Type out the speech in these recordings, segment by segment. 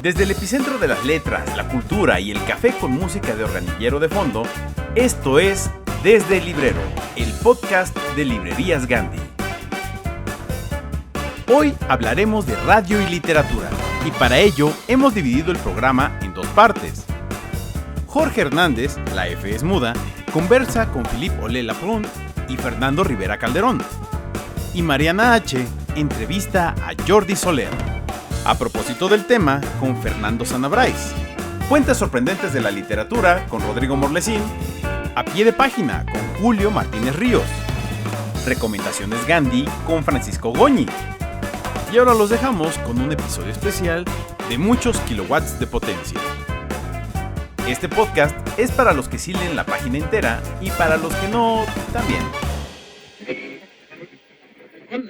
Desde el epicentro de las letras, la cultura y el café con música de organillero de fondo, esto es Desde el Librero, el podcast de Librerías Gandhi. Hoy hablaremos de radio y literatura, y para ello hemos dividido el programa en dos partes. Jorge Hernández, la F es muda, conversa con Philippe Ollet-Laprun y Fernando Rivera Calderón. Y Mariana H. entrevista a Jordi Soler. A propósito del tema, con Fernando Sanabrais. Fuentes sorprendentes de la literatura con Rodrigo Morlesín. A pie de página con Julio Martínez Ríos. Recomendaciones Gandhi con Francisco Goñi. Y ahora los dejamos con un episodio especial de muchos kilowatts de potencia. Este podcast es para los que sí leen la página entera y para los que no, también.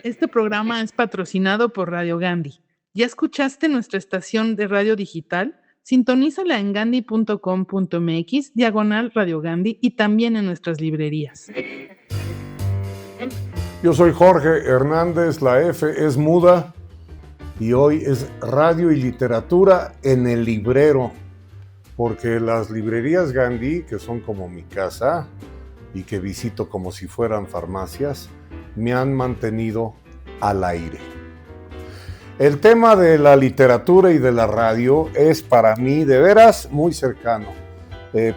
Este programa es patrocinado por Radio Gandhi. ¿Ya escuchaste nuestra estación de radio digital? Sintonízala en gandhi.com.mx/Radio Gandhi y también en nuestras librerías. Yo soy Jorge Hernández, la F es muda y hoy es radio y literatura en el librero, porque las librerías Gandhi, que son como mi casa y que visito como si fueran farmacias, me han mantenido al aire. El tema de la literatura y de la radio es para mí de veras muy cercano.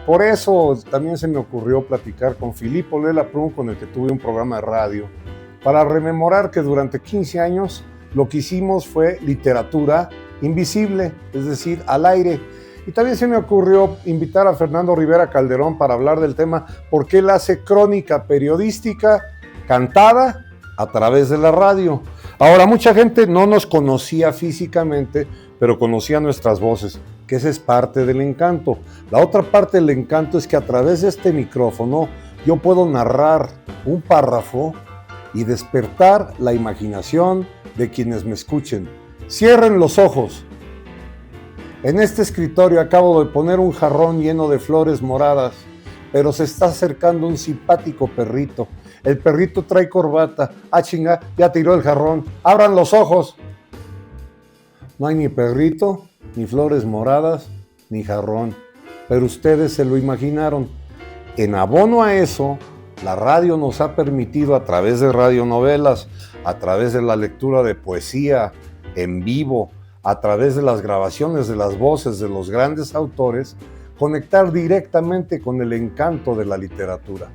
Por eso también se me ocurrió platicar con Philippe Ollet-Laprun, con el que tuve un programa de radio, para rememorar que durante 15 años lo que hicimos fue literatura invisible, es decir, al aire. Y también se me ocurrió invitar a Fernando Rivera Calderón para hablar del tema, porque él hace crónica periodística cantada a través de la radio. Ahora, mucha gente no nos conocía físicamente, pero conocía nuestras voces, que esa es parte del encanto. La otra parte del encanto es que a través de este micrófono yo puedo narrar un párrafo y despertar la imaginación de quienes me escuchen. Cierren los ojos. En este escritorio acabo de poner un jarrón lleno de flores moradas, pero se está acercando un simpático perrito. El perrito trae corbata. Ah, chinga, ya tiró el jarrón. ¡Abran los ojos! No hay ni perrito, ni flores moradas, ni jarrón. Pero ustedes se lo imaginaron. En abono a eso, la radio nos ha permitido, a través de radionovelas, a través de la lectura de poesía en vivo, a través de las grabaciones de las voces de los grandes autores, conectar directamente con el encanto de la literatura.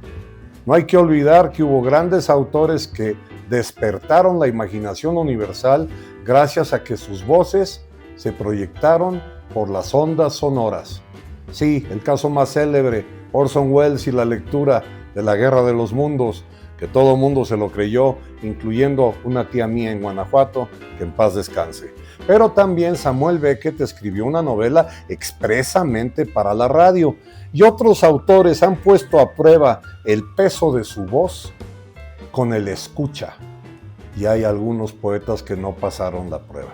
No hay que olvidar que hubo grandes autores que despertaron la imaginación universal gracias a que sus voces se proyectaron por las ondas sonoras. Sí, el caso más célebre, Orson Welles y la lectura de La Guerra de los Mundos, que todo mundo se lo creyó, incluyendo una tía mía en Guanajuato, que en paz descanse. Pero también Samuel Beckett escribió una novela expresamente para la radio, y otros autores han puesto a prueba el peso de su voz con el escucha, y hay algunos poetas que no pasaron la prueba.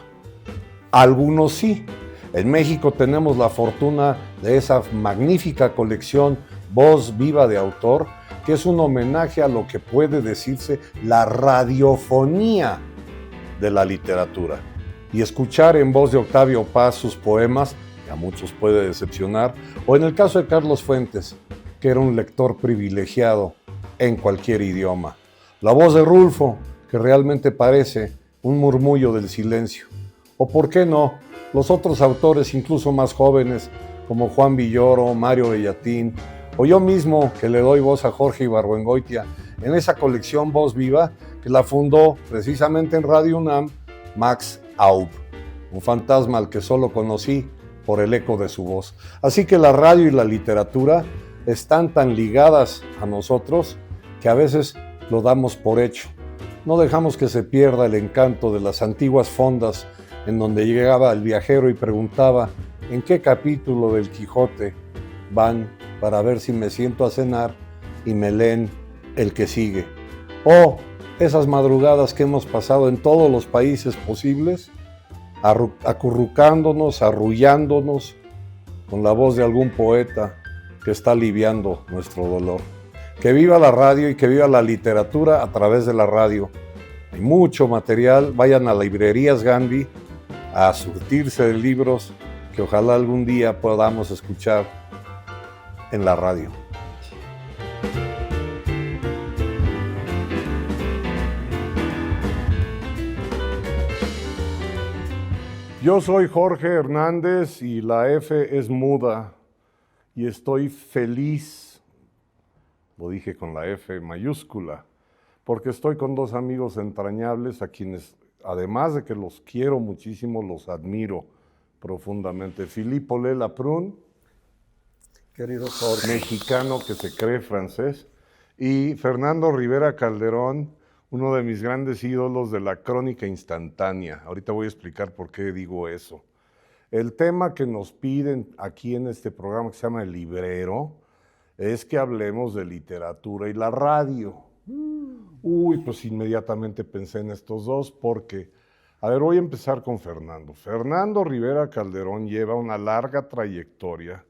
Algunos sí. En México tenemos la fortuna de esa magnífica colección Voz Viva de Autor, que es un homenaje a lo que puede decirse la radiofonía de la literatura. Y escuchar en voz de Octavio Paz sus poemas, que a muchos puede decepcionar, o en el caso de Carlos Fuentes, que era un lector privilegiado en cualquier idioma. La voz de Rulfo, que realmente parece un murmullo del silencio. O por qué no, los otros autores incluso más jóvenes, como Juan Villoro, Mario Bellatín, o yo mismo, que le doy voz a Jorge Ibargüengoitia, en esa colección Voz Viva, que la fundó precisamente en Radio UNAM, Max Aub, un fantasma al que solo conocí por el eco de su voz. Así que la radio y la literatura están tan ligadas a nosotros que a veces lo damos por hecho. No dejamos que se pierda el encanto de las antiguas fondas en donde llegaba el viajero y preguntaba en qué capítulo del Quijote van para ver si me siento a cenar y me leen el que sigue. O esas madrugadas que hemos pasado en todos los países posibles, acurrucándonos, arrullándonos con la voz de algún poeta que está aliviando nuestro dolor. Que viva la radio y que viva la literatura a través de la radio. Hay mucho material, vayan a librerías Gandhi a surtirse de libros que ojalá algún día podamos escuchar en la radio. Yo soy Jorge Hernández y la F es muda y estoy feliz, lo dije con la F mayúscula, porque estoy con dos amigos entrañables a quienes, además de que los quiero muchísimo, los admiro profundamente. Philippe Aulet-Laprun, Querido Jorge. mexicano que se cree francés, y Fernando Rivera Calderón, uno de mis grandes ídolos de la crónica instantánea. Ahorita voy a explicar por qué digo eso. El tema que nos piden aquí en este programa que se llama El Librero es que hablemos de literatura y la radio. Uy, pues inmediatamente pensé en estos dos porque, a ver, voy a empezar con Fernando. Fernando Rivera Calderón lleva una larga trayectoria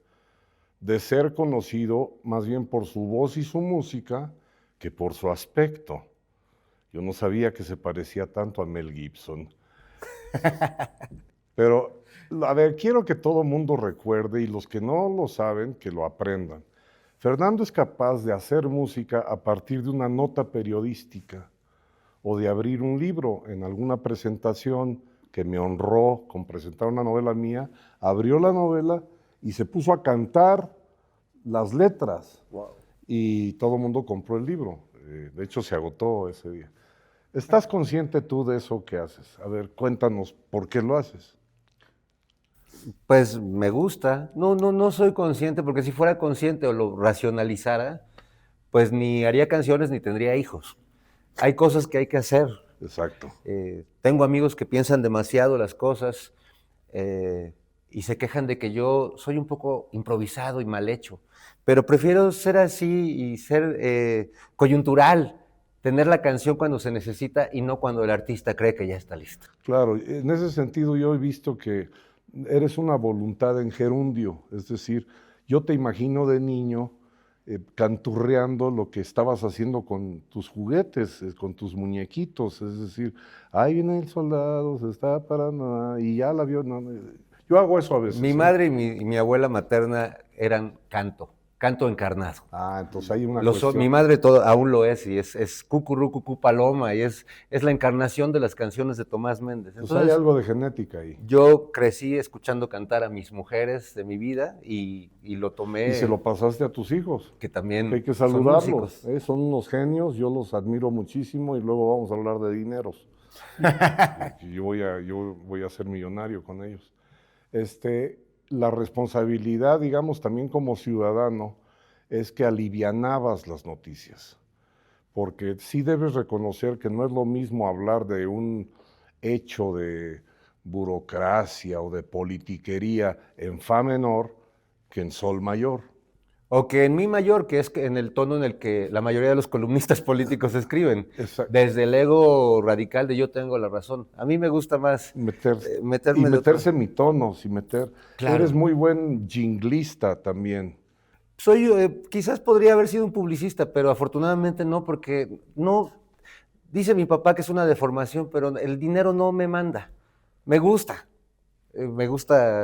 de ser conocido más bien por su voz y su música que por su aspecto. Yo no sabía que se parecía tanto a Mel Gibson. Pero, a ver, quiero que todo mundo recuerde, y los que no lo saben, que lo aprendan. Fernando es capaz de hacer música a partir de una nota periodística o de abrir un libro en alguna presentación que me honró con presentar una novela mía, abrió la novela y se puso a cantar las letras. Wow. Y todo el mundo compró el libro. De hecho, se agotó ese día. ¿Estás consciente tú de eso que haces? A ver, cuéntanos, ¿por qué lo haces? Pues me gusta. No soy consciente, porque si fuera consciente o lo racionalizara, pues ni haría canciones ni tendría hijos. Hay cosas que hay que hacer. Exacto. Tengo amigos que piensan demasiado las cosas y se quejan de que yo soy un poco improvisado y mal hecho, pero prefiero ser así y ser coyuntural, tener la canción cuando se necesita y no cuando el artista cree que ya está listo. Claro, en ese sentido yo he visto que eres una voluntad en gerundio, es decir, yo te imagino de niño canturreando lo que estabas haciendo con tus juguetes, con tus muñequitos, es decir, ahí viene el soldado, se está parando, y ya la vio. No, yo hago eso a veces. Mi madre y mi abuela materna eran canto encarnado. Ah, entonces hay una cuestión. Mi madre aún lo es, y es cucurú, cucú, paloma, y es la encarnación de las canciones de Tomás Méndez. Entonces hay algo de genética ahí. Yo crecí escuchando cantar a mis mujeres de mi vida y lo tomé. Y se lo pasaste a tus hijos. Que también que hay que saludarlos. Son unos genios, yo los admiro muchísimo y luego vamos a hablar de dineros. yo voy a ser millonario con ellos. La responsabilidad, digamos, también como ciudadano, es que alivianabas las noticias. Porque sí debes reconocer que no es lo mismo hablar de un hecho de burocracia o de politiquería en fa menor que en sol mayor. O que en mi mayor, que es en el tono en el que la mayoría de los columnistas políticos escriben. Exacto. Desde el ego radical de yo tengo la razón. A mí me gusta más meterse en mi tono. Claro. Eres muy buen jinglista también. Quizás podría haber sido un publicista, pero afortunadamente no, porque no. Dice mi papá que es una deformación, pero el dinero no me manda. Me gusta.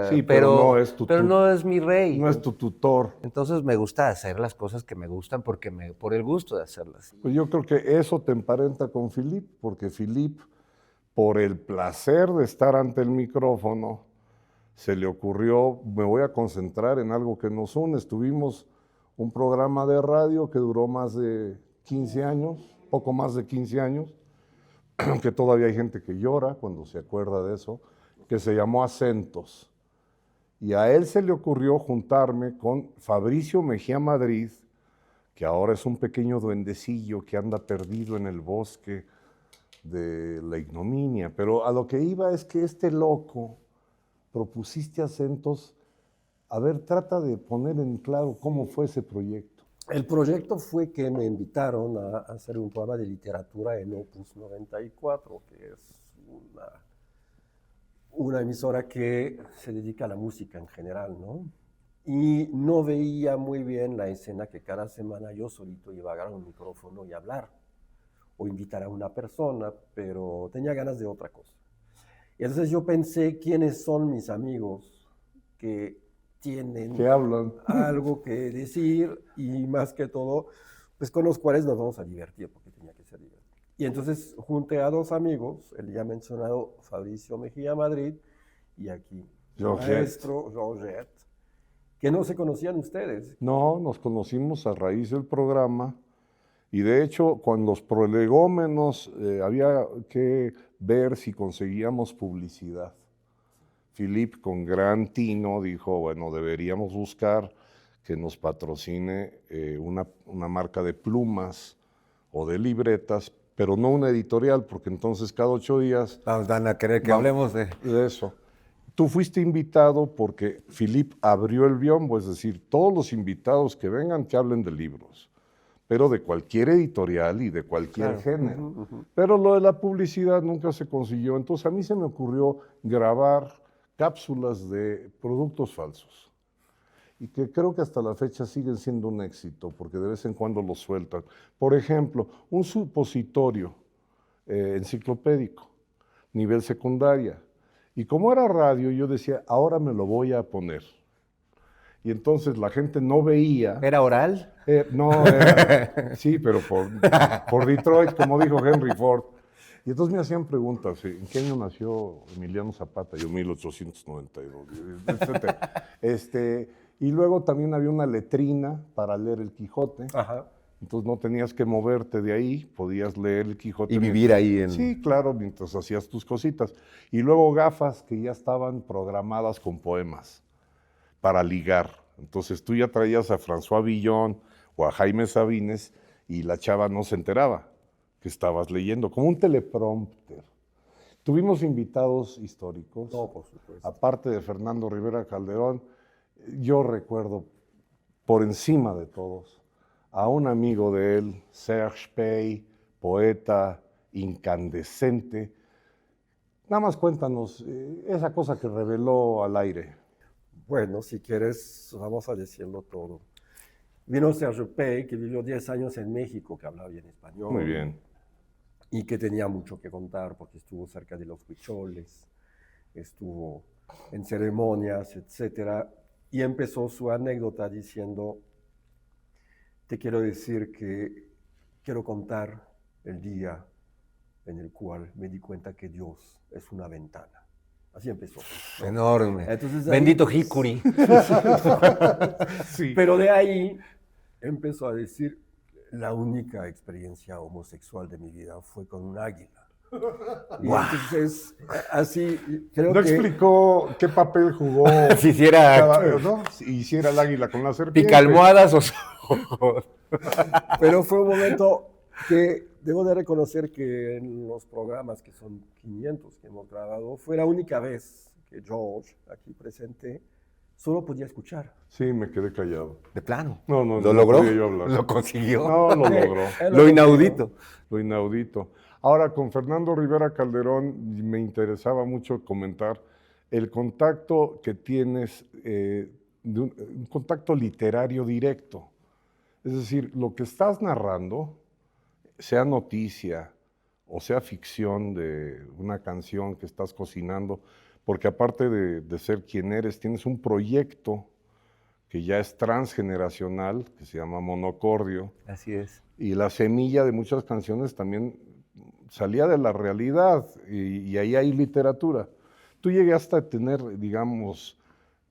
Sí, pero no es mi rey. No es tu tutor. Entonces me gusta hacer las cosas que me gustan por el gusto de hacerlas. Pues yo creo que eso te emparenta con Philippe, porque Philippe, por el placer de estar ante el micrófono, se le ocurrió, me voy a concentrar en algo que nos une. Tuvimos un programa de radio que duró más de 15 años, poco más de 15 años, que todavía hay gente que llora cuando se acuerda de eso, que se llamó Acentos. Y a él se le ocurrió juntarme con Fabricio Mejía Madrid, que ahora es un pequeño duendecillo que anda perdido en el bosque de la ignominia. Pero a lo que iba es que este loco propusiste Acentos. A ver, trata de poner en claro cómo fue ese proyecto. El proyecto fue que me invitaron a hacer un programa de literatura en Opus 94, que es una emisora que se dedica a la música en general, ¿no? Y no veía muy bien la escena que cada semana yo solito iba a agarrar un micrófono y hablar, o invitar a una persona, pero tenía ganas de otra cosa. Y entonces yo pensé quiénes son mis amigos que tienen Que hablan. algo que decir y más que todo, pues con los cuales nos vamos a divertir, porque tenía que ser divertido. Y entonces junté a dos amigos, el ya mencionado Fabricio Mejía Madrid y aquí Georgette. maestro Georgette, que no se conocían ustedes. No, nos conocimos a raíz del programa y de hecho con los prolegómenos había que ver si conseguíamos publicidad. Philip con gran tino dijo, bueno, deberíamos buscar que nos patrocine una marca de plumas o de libretas, pero no una editorial, porque entonces cada 8 días... Van a querer que Vamos. hablemos de eso. Tú fuiste invitado porque Philip abrió el biombo, es decir, todos los invitados que vengan que hablen de libros, pero de cualquier editorial y de cualquier género. Pero lo de la publicidad nunca se consiguió, entonces a mí se me ocurrió grabar cápsulas de productos falsos y que creo que hasta la fecha siguen siendo un éxito porque de vez en cuando los sueltan. Por ejemplo, un supositorio enciclopédico, nivel secundaria. Y como era radio, yo decía, ahora me lo voy a poner. Y entonces la gente no veía. ¿Era oral? No, sí, pero por Detroit, como dijo Henry Ford. Y entonces me hacían preguntas, ¿en qué año nació Emiliano Zapata? Yo, 1892, etc. Y luego también había una letrina para leer el Quijote. Ajá. Entonces no tenías que moverte de ahí, podías leer el Quijote. Y vivir ahí en... Sí, claro, mientras hacías tus cositas. Y luego gafas que ya estaban programadas con poemas para ligar. Entonces tú ya traías a François Villon o a Jaime Sabines y la chava no se enteraba que estabas leyendo, como un teleprompter. Tuvimos invitados históricos, No, por supuesto. aparte de Fernando Rivera Calderón. Yo recuerdo por encima de todos a un amigo de él, Serge Pey, poeta incandescente. Nada más cuéntanos esa cosa que reveló al aire. Bueno, si quieres, vamos a decirlo todo. Vino Serge Pey, que vivió 10 años en México, que hablaba bien español. Muy bien. Y que tenía mucho que contar, porque estuvo cerca de los huicholes, estuvo en ceremonias, etcétera. Y empezó su anécdota diciendo, te quiero decir que quiero contar el día en el cual me di cuenta que Dios es una ventana. Así empezó. ¿no? Enorme. Entonces, ahí, Bendito Hikuri. Sí. Pero de ahí empezó a decir, la única experiencia homosexual de mi vida fue con un águila. Y entonces, así, creo No que... explicó qué papel jugó Si hiciera ¿no? Si hiciera el águila con la serpiente. picalmohadas o... Pero fue un momento que debo de reconocer que en los programas, que son 500 que hemos grabado, fue la única vez que George, aquí presente, solo podía escuchar. Sí, me quedé callado. De plano. No, ¿Lo no logró? podía yo hablar. ¿Lo consiguió? No, lo logró. Lo inaudito. Lo inaudito. Ahora, con Fernando Rivera Calderón me interesaba mucho comentar el contacto que tienes, un contacto literario directo. Es decir, lo que estás narrando, sea noticia o sea ficción de una canción que estás cocinando, porque aparte de ser quien eres, tienes un proyecto que ya es transgeneracional, que se llama Monocordio, Así es. y la semilla de muchas canciones también salía de la realidad, y ahí hay literatura. Tú llegaste a tener, digamos,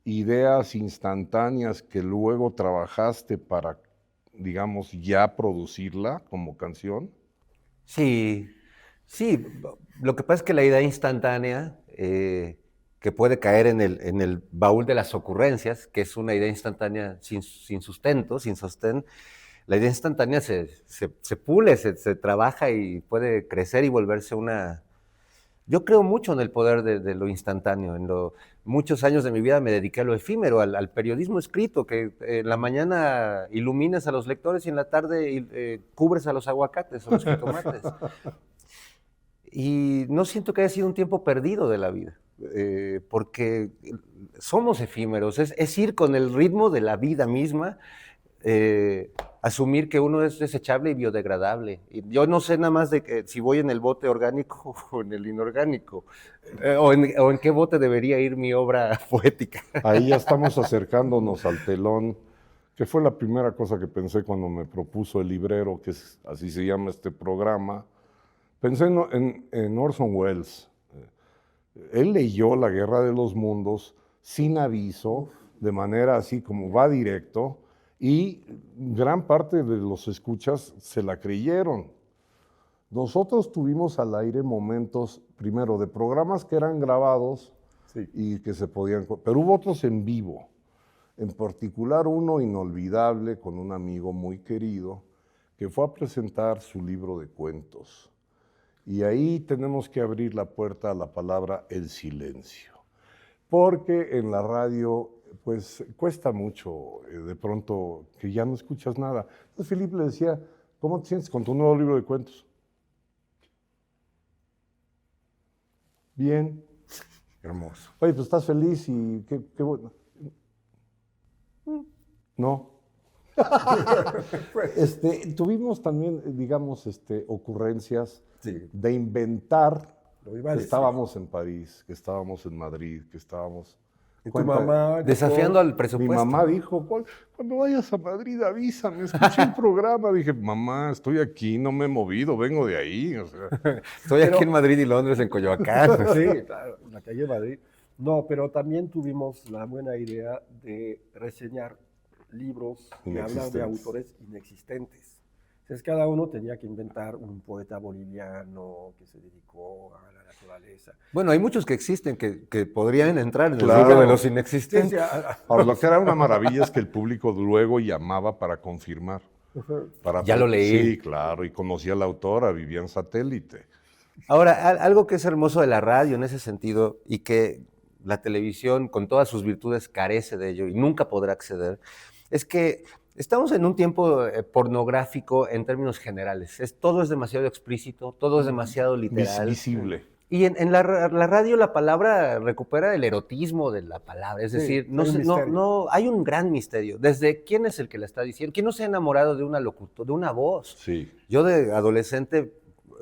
ideas instantáneas que luego trabajaste para, digamos, ya producirla como canción. Sí, sí. Lo que pasa es que la idea instantánea, que puede caer en el baúl de las ocurrencias, que es una idea instantánea sin sustento, sin sostén, la idea instantánea se pule, se trabaja y puede crecer y volverse una... Yo creo mucho en el poder de lo instantáneo. Muchos años de mi vida me dediqué a lo efímero, al periodismo escrito, que en la mañana iluminas a los lectores y en la tarde cubres a los aguacates o los jitomates. Y no siento que haya sido un tiempo perdido de la vida, porque somos efímeros, es ir con el ritmo de la vida misma. asumir que uno es desechable y biodegradable. Y yo no sé nada más de que si voy en el bote orgánico o en el inorgánico, o en qué bote debería ir mi obra poética. Ahí ya estamos acercándonos al telón, que fue la primera cosa que pensé cuando me propuso El Librero, que así se llama este programa. Pensé en Orson Welles. Él leyó La Guerra de los Mundos sin aviso, de manera así como va directo, y gran parte de los escuchas se la creyeron. Nosotros tuvimos al aire momentos, primero, de programas que eran grabados y que se podían, pero hubo otros en vivo. En particular uno inolvidable con un amigo muy querido que fue a presentar su libro de cuentos. Y ahí tenemos que abrir la puerta a la palabra el silencio. Porque en la radio, pues, cuesta mucho de pronto que ya no escuchas nada. Entonces Felipe le decía, ¿cómo te sientes con tu nuevo libro de cuentos? Bien. Hermoso. Oye, pues estás feliz y qué bueno. No. Tuvimos también, digamos, ocurrencias de inventar que estábamos en París, que estábamos en Madrid, que estábamos... ¿Y tu mamá? Desafiando al presupuesto. Mi mamá dijo, cuando vayas a Madrid avísame, escuché el programa. Dije, mamá, estoy aquí, no me he movido, vengo de ahí. O sea. Estoy aquí en Madrid y Londres, en Coyoacán. Sí, claro, en la calle Madrid. No, pero también tuvimos la buena idea de reseñar libros que hablan de autores inexistentes. Entonces cada uno tenía que inventar un poeta boliviano que se dedicó a la naturaleza. Bueno, hay muchos que existen que podrían entrar en el Claro. libro de los inexistentes. Ahora, lo que era una maravilla es que el público luego llamaba para confirmar. Ya lo leí. Sí, claro, y conocía a la autora, vivía en satélite. Ahora, algo que es hermoso de la radio en ese sentido y que la televisión con todas sus virtudes carece de ello y nunca podrá acceder, es que estamos en un tiempo pornográfico en términos generales. Todo es demasiado explícito, todo es demasiado literal. Visible. Y en la radio la palabra recupera el erotismo de la palabra, es decir, hay un gran misterio. Desde quién es el que la está diciendo, quién no se ha enamorado de una locutora, de una voz. Sí. Yo de adolescente,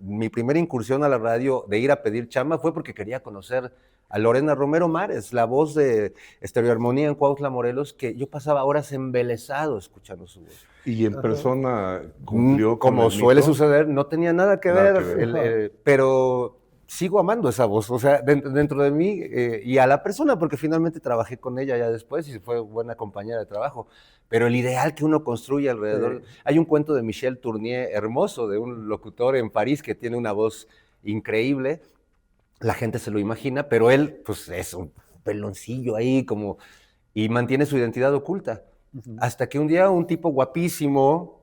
mi primera incursión a la radio de ir a pedir chamba fue porque quería conocer a Lorena Romero Mares, la voz de Estereoarmonía en Cuautla, Morelos, que yo pasaba horas embelesado escuchando su voz. Y en persona cumplió con como el suele mito. suceder, no tenía nada que ver. Pero sigo amando esa voz, o sea, dentro de mí y a la persona, porque finalmente trabajé con ella ya después y fue buena compañera de trabajo. Pero el ideal que uno construye alrededor... Sí. Hay un cuento de Michel Tournier hermoso, de un locutor en París que tiene una voz increíble. La gente se lo imagina, pero él, pues, es un peloncillo ahí como... Y mantiene su identidad oculta. Hasta que un día un tipo guapísimo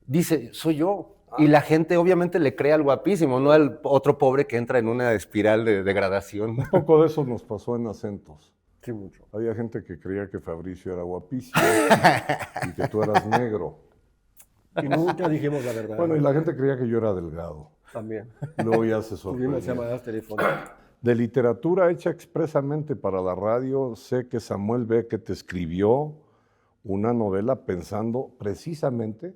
dice, soy yo. Y la gente obviamente le cree al guapísimo, no al otro pobre que entra en una espiral de degradación. Un poco de eso nos pasó en Acentos. Sí, mucho. Había gente que creía que Fabricio era guapísimo y que tú eras negro. Y nunca dijimos la verdad. Bueno, y la gente creía que yo era delgado. También. Luego ya se sorprendió. Tuvimos llamadas telefónicas. De literatura hecha expresamente para la radio, sé que Samuel Beckett escribió una novela pensando precisamente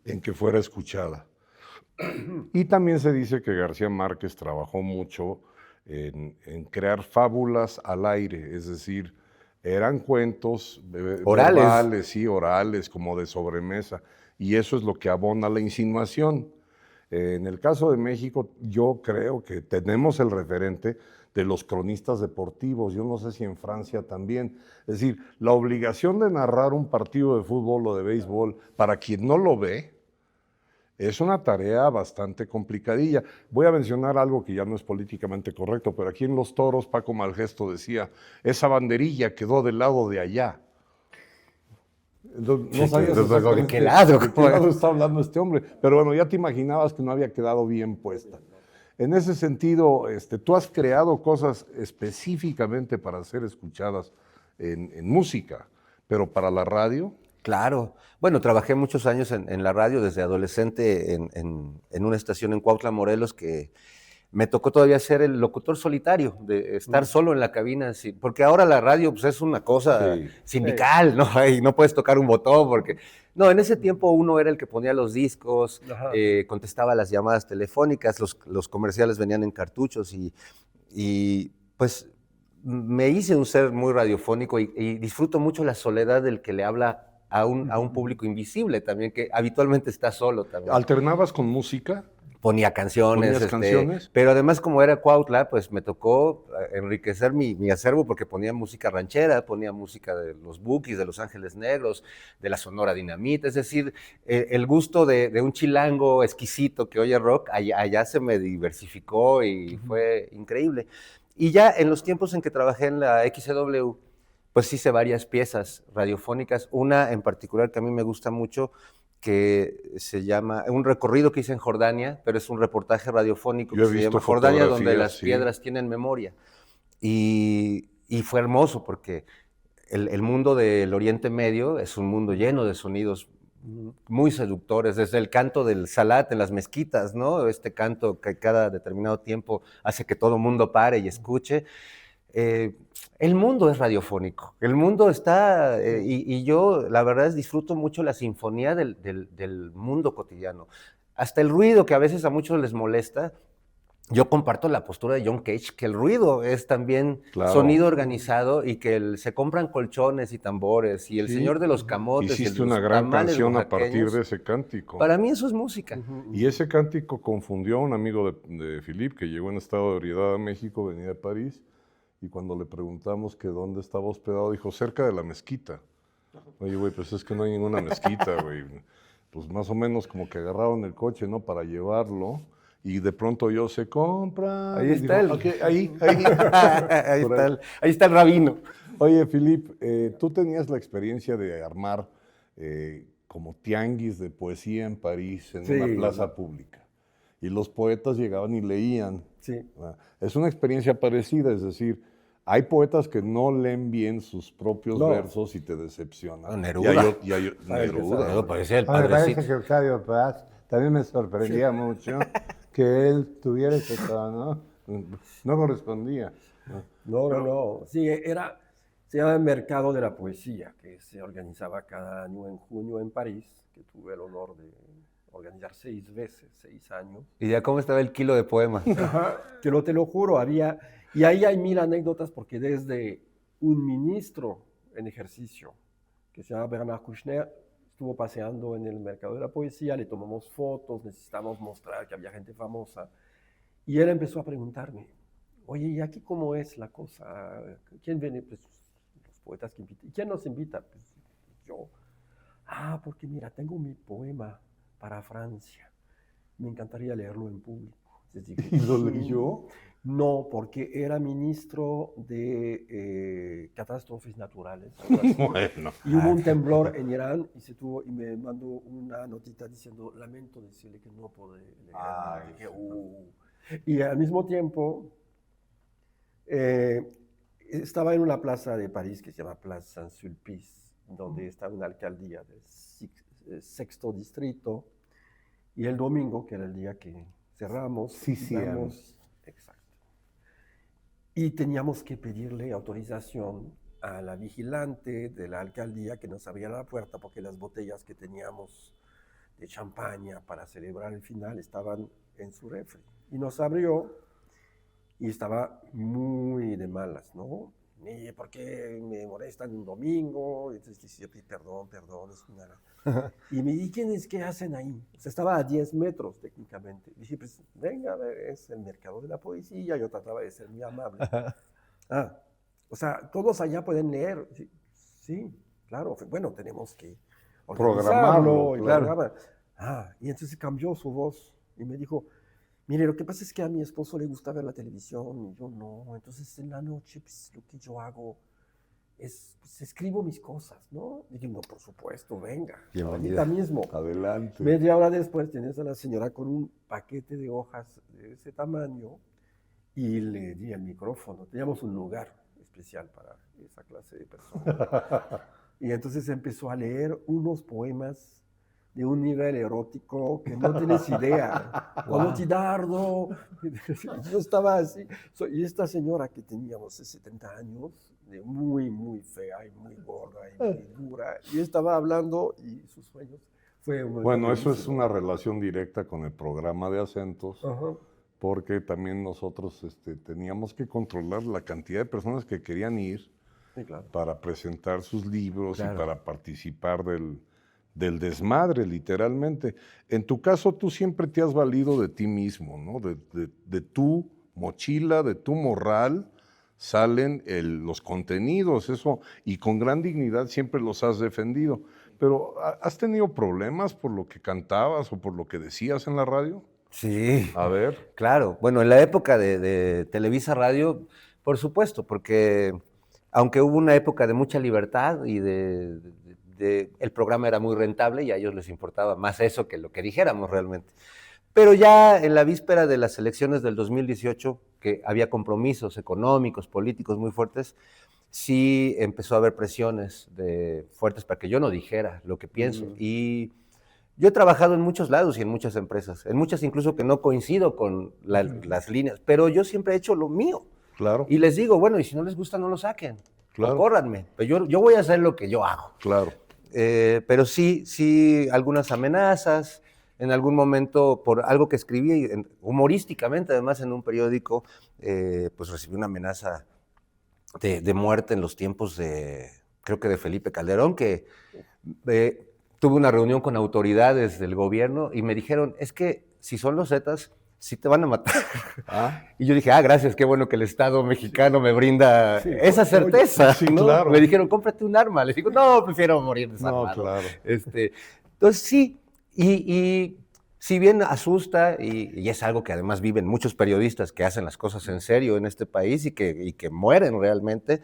en que fuera escuchada. Y también se dice que García Márquez trabajó mucho en crear fábulas al aire, es decir, eran cuentos orales. Verbales, sí, orales, como de sobremesa, y eso es lo que abona la insinuación. En el caso de México, yo creo que tenemos el referente de los cronistas deportivos, yo no sé si en Francia también. Es decir, la obligación de narrar un partido de fútbol o de béisbol, para quien no lo ve, es una tarea bastante complicadilla. Voy a mencionar algo que ya no es políticamente correcto, pero aquí en Los Toros, Paco Malgesto decía, esa banderilla quedó del lado de allá. No sabías ¿de qué lado? ¿De qué lado está hablando este hombre? Pero bueno, ya te imaginabas que no había quedado bien puesta. En ese sentido, tú has creado cosas específicamente para ser escuchadas en música, pero para la radio... Claro. Bueno, trabajé muchos años en la radio, desde adolescente en una estación en Cuautla, Morelos, que me tocó todavía ser el locutor solitario, de estar solo en la cabina, sí, porque ahora la radio pues, es una cosa sindical, ¿no? Y no puedes tocar un botón porque... No, en ese tiempo uno era el que ponía los discos, contestaba las llamadas telefónicas, los comerciales venían en cartuchos y pues me hice un ser muy radiofónico y disfruto mucho la soledad del que le habla a un público invisible también, que habitualmente está solo también. ¿Alternabas con música? Ponía canciones, ¿Ponías canciones? Pero además como era Cuautla, pues me tocó enriquecer mi acervo porque ponía música ranchera, ponía música de los Bukis, de Los Ángeles Negros, de la Sonora Dinamita, es decir, el gusto de un chilango exquisito que oye rock, allá se me diversificó y fue increíble. Y ya en los tiempos en que trabajé en la XCW, pues hice varias piezas radiofónicas, una en particular que a mí me gusta mucho, que se llama, un recorrido que hice en Jordania, pero es un reportaje radiofónico que se llama Jordania, donde las piedras tienen memoria. Y fue hermoso porque el mundo del Oriente Medio es un mundo lleno de sonidos muy seductores, desde el canto del salat en las mezquitas, ¿no? Este canto que cada determinado tiempo hace que todo mundo pare y escuche. El mundo es radiofónico, el mundo está, y yo la verdad es disfruto mucho la sinfonía del mundo cotidiano. Hasta el ruido que a veces a muchos les molesta, yo comparto la postura de John Cage, que el ruido es también sonido organizado y que se compran colchones y tambores, y el señor de los camotes. Hiciste una gran canción a partir de ese cántico. Para mí eso es música. Y ese cántico confundió a un amigo de Philippe, que llegó en estado de ebriedad a México, venía de París, y cuando le preguntamos que dónde estaba hospedado, dijo, cerca de la mezquita. Oye, güey, pues es que no hay ninguna mezquita, güey. Pues más o menos como que agarraron el coche, ¿no? Para llevarlo, y de pronto yo se compra. Ahí está dijo, okay, ahí. Ahí está el rabino. Oye, Philippe, tú tenías la experiencia de armar como tianguis de poesía en París, en una plaza pública. Y los poetas llegaban y leían. Sí. Es una experiencia parecida, es decir, hay poetas que no leen bien sus propios versos y te decepcionan. Neruda. Y hay Neruda. Parecía el Me parece padrecito. que Octavio Paz también me sorprendía mucho que él tuviera ese tono. No correspondía. No. Sí, se llama el Mercado de la Poesía, que se organizaba cada año en junio en París, que tuve el honor de organizar 6 veces, 6 años. ¿Y ya cómo estaba el kilo de poemas? Te lo juro, y ahí hay 1000 anécdotas, porque desde un ministro en ejercicio, que se llama Bernard Kouchner, estuvo paseando en el Mercado de la Poesía, le tomamos fotos, necesitamos mostrar que había gente famosa, y él empezó a preguntarme, oye, ¿y aquí cómo es la cosa? ¿Quién viene? Pues los poetas que invitan. ¿Y quién nos invita? Pues yo. Porque mira, tengo mi poema para Francia. Me encantaría leerlo en público. ¿Y lo leyó? No, porque era ministro de catástrofes naturales. Bueno. Y hubo un temblor en Irán y me mandó una notita diciendo, lamento decirle que no puedo leer. Dije, Y al mismo tiempo, estaba en una plaza de París que se llama Place Saint-Sulpice, donde está una alcaldía del 6º distrito, y el domingo, que era el día que cerramos, exacto, y teníamos que pedirle autorización a la vigilante de la alcaldía que nos abriera la puerta, porque las botellas que teníamos de champaña para celebrar el final estaban en su refri. Y nos abrió y estaba muy de malas, ¿no? ¿Y por qué me molestan un domingo? Entonces dije, perdón, es una... Y me dije, ¿quiénes qué hacen ahí? O sea, estaba a 10 metros técnicamente. Dije, pues venga, a ver, es el Mercado de la Poesía. Yo trataba de ser muy amable. O sea, todos allá pueden leer. Sí, claro. Bueno, tenemos que programarlo. Claro. Y entonces cambió su voz y me dijo, mire, lo que pasa es que a mi esposo le gusta ver la televisión y yo no. Entonces en la noche, pues, lo que yo hago es, pues, escribo mis cosas, ¿no? Y digo, no, por supuesto, venga, ahorita mismo. Adelante. Media hora después tienes a la señora con un paquete de hojas de ese tamaño y le di el micrófono. Teníamos un lugar especial para esa clase de personas. Y entonces empezó a leer unos poemas de un nivel erótico que no tienes idea. Cuando te dardo, yo estaba así. Y esta señora que teníamos 70 años, muy, muy fea y muy gorda y muy dura, y estaba hablando y sus sueños fue... Bueno, eso es una relación directa con el programa de acentos, Ajá. porque también nosotros teníamos que controlar la cantidad de personas que querían ir Sí, claro. para presentar sus libros Claro. y para participar del desmadre, literalmente. En tu caso, tú siempre te has valido de ti mismo, ¿no? De tu mochila, de tu morral, salen los contenidos, eso, y con gran dignidad siempre los has defendido. Pero, ¿has tenido problemas por lo que cantabas o por lo que decías en la radio? Sí. A ver. Claro, bueno, en la época de Televisa Radio, por supuesto, porque aunque hubo una época de mucha libertad y el programa era muy rentable y a ellos les importaba más eso que lo que dijéramos realmente. Pero ya en la víspera de las elecciones del 2018, que había compromisos económicos, políticos muy fuertes, sí empezó a haber presiones fuertes para que yo no dijera lo que pienso. Y yo he trabajado en muchos lados y en muchas empresas, en muchas incluso que no coincido con las líneas, pero yo siempre he hecho lo mío. Claro. Y les digo, bueno, y si no les gusta, no lo saquen. Claro. O córranme. Pero yo voy a hacer lo que yo hago. Claro. Pero sí, algunas amenazas. En algún momento, por algo que escribí humorísticamente, además en un periódico, pues recibí una amenaza de muerte en los tiempos creo que de Felipe Calderón, que tuve una reunión con autoridades del gobierno y me dijeron, es que si son los Zetas, sí te van a matar. Y yo dije, gracias, qué bueno que el Estado mexicano me brinda esa certeza. Sí, ¿no? claro. Me dijeron, cómprate un arma. Les digo, no, prefiero morir desarmado. No, claro. Entonces sí, y si bien asusta, y es algo que además viven muchos periodistas que hacen las cosas en serio en este país y que mueren realmente,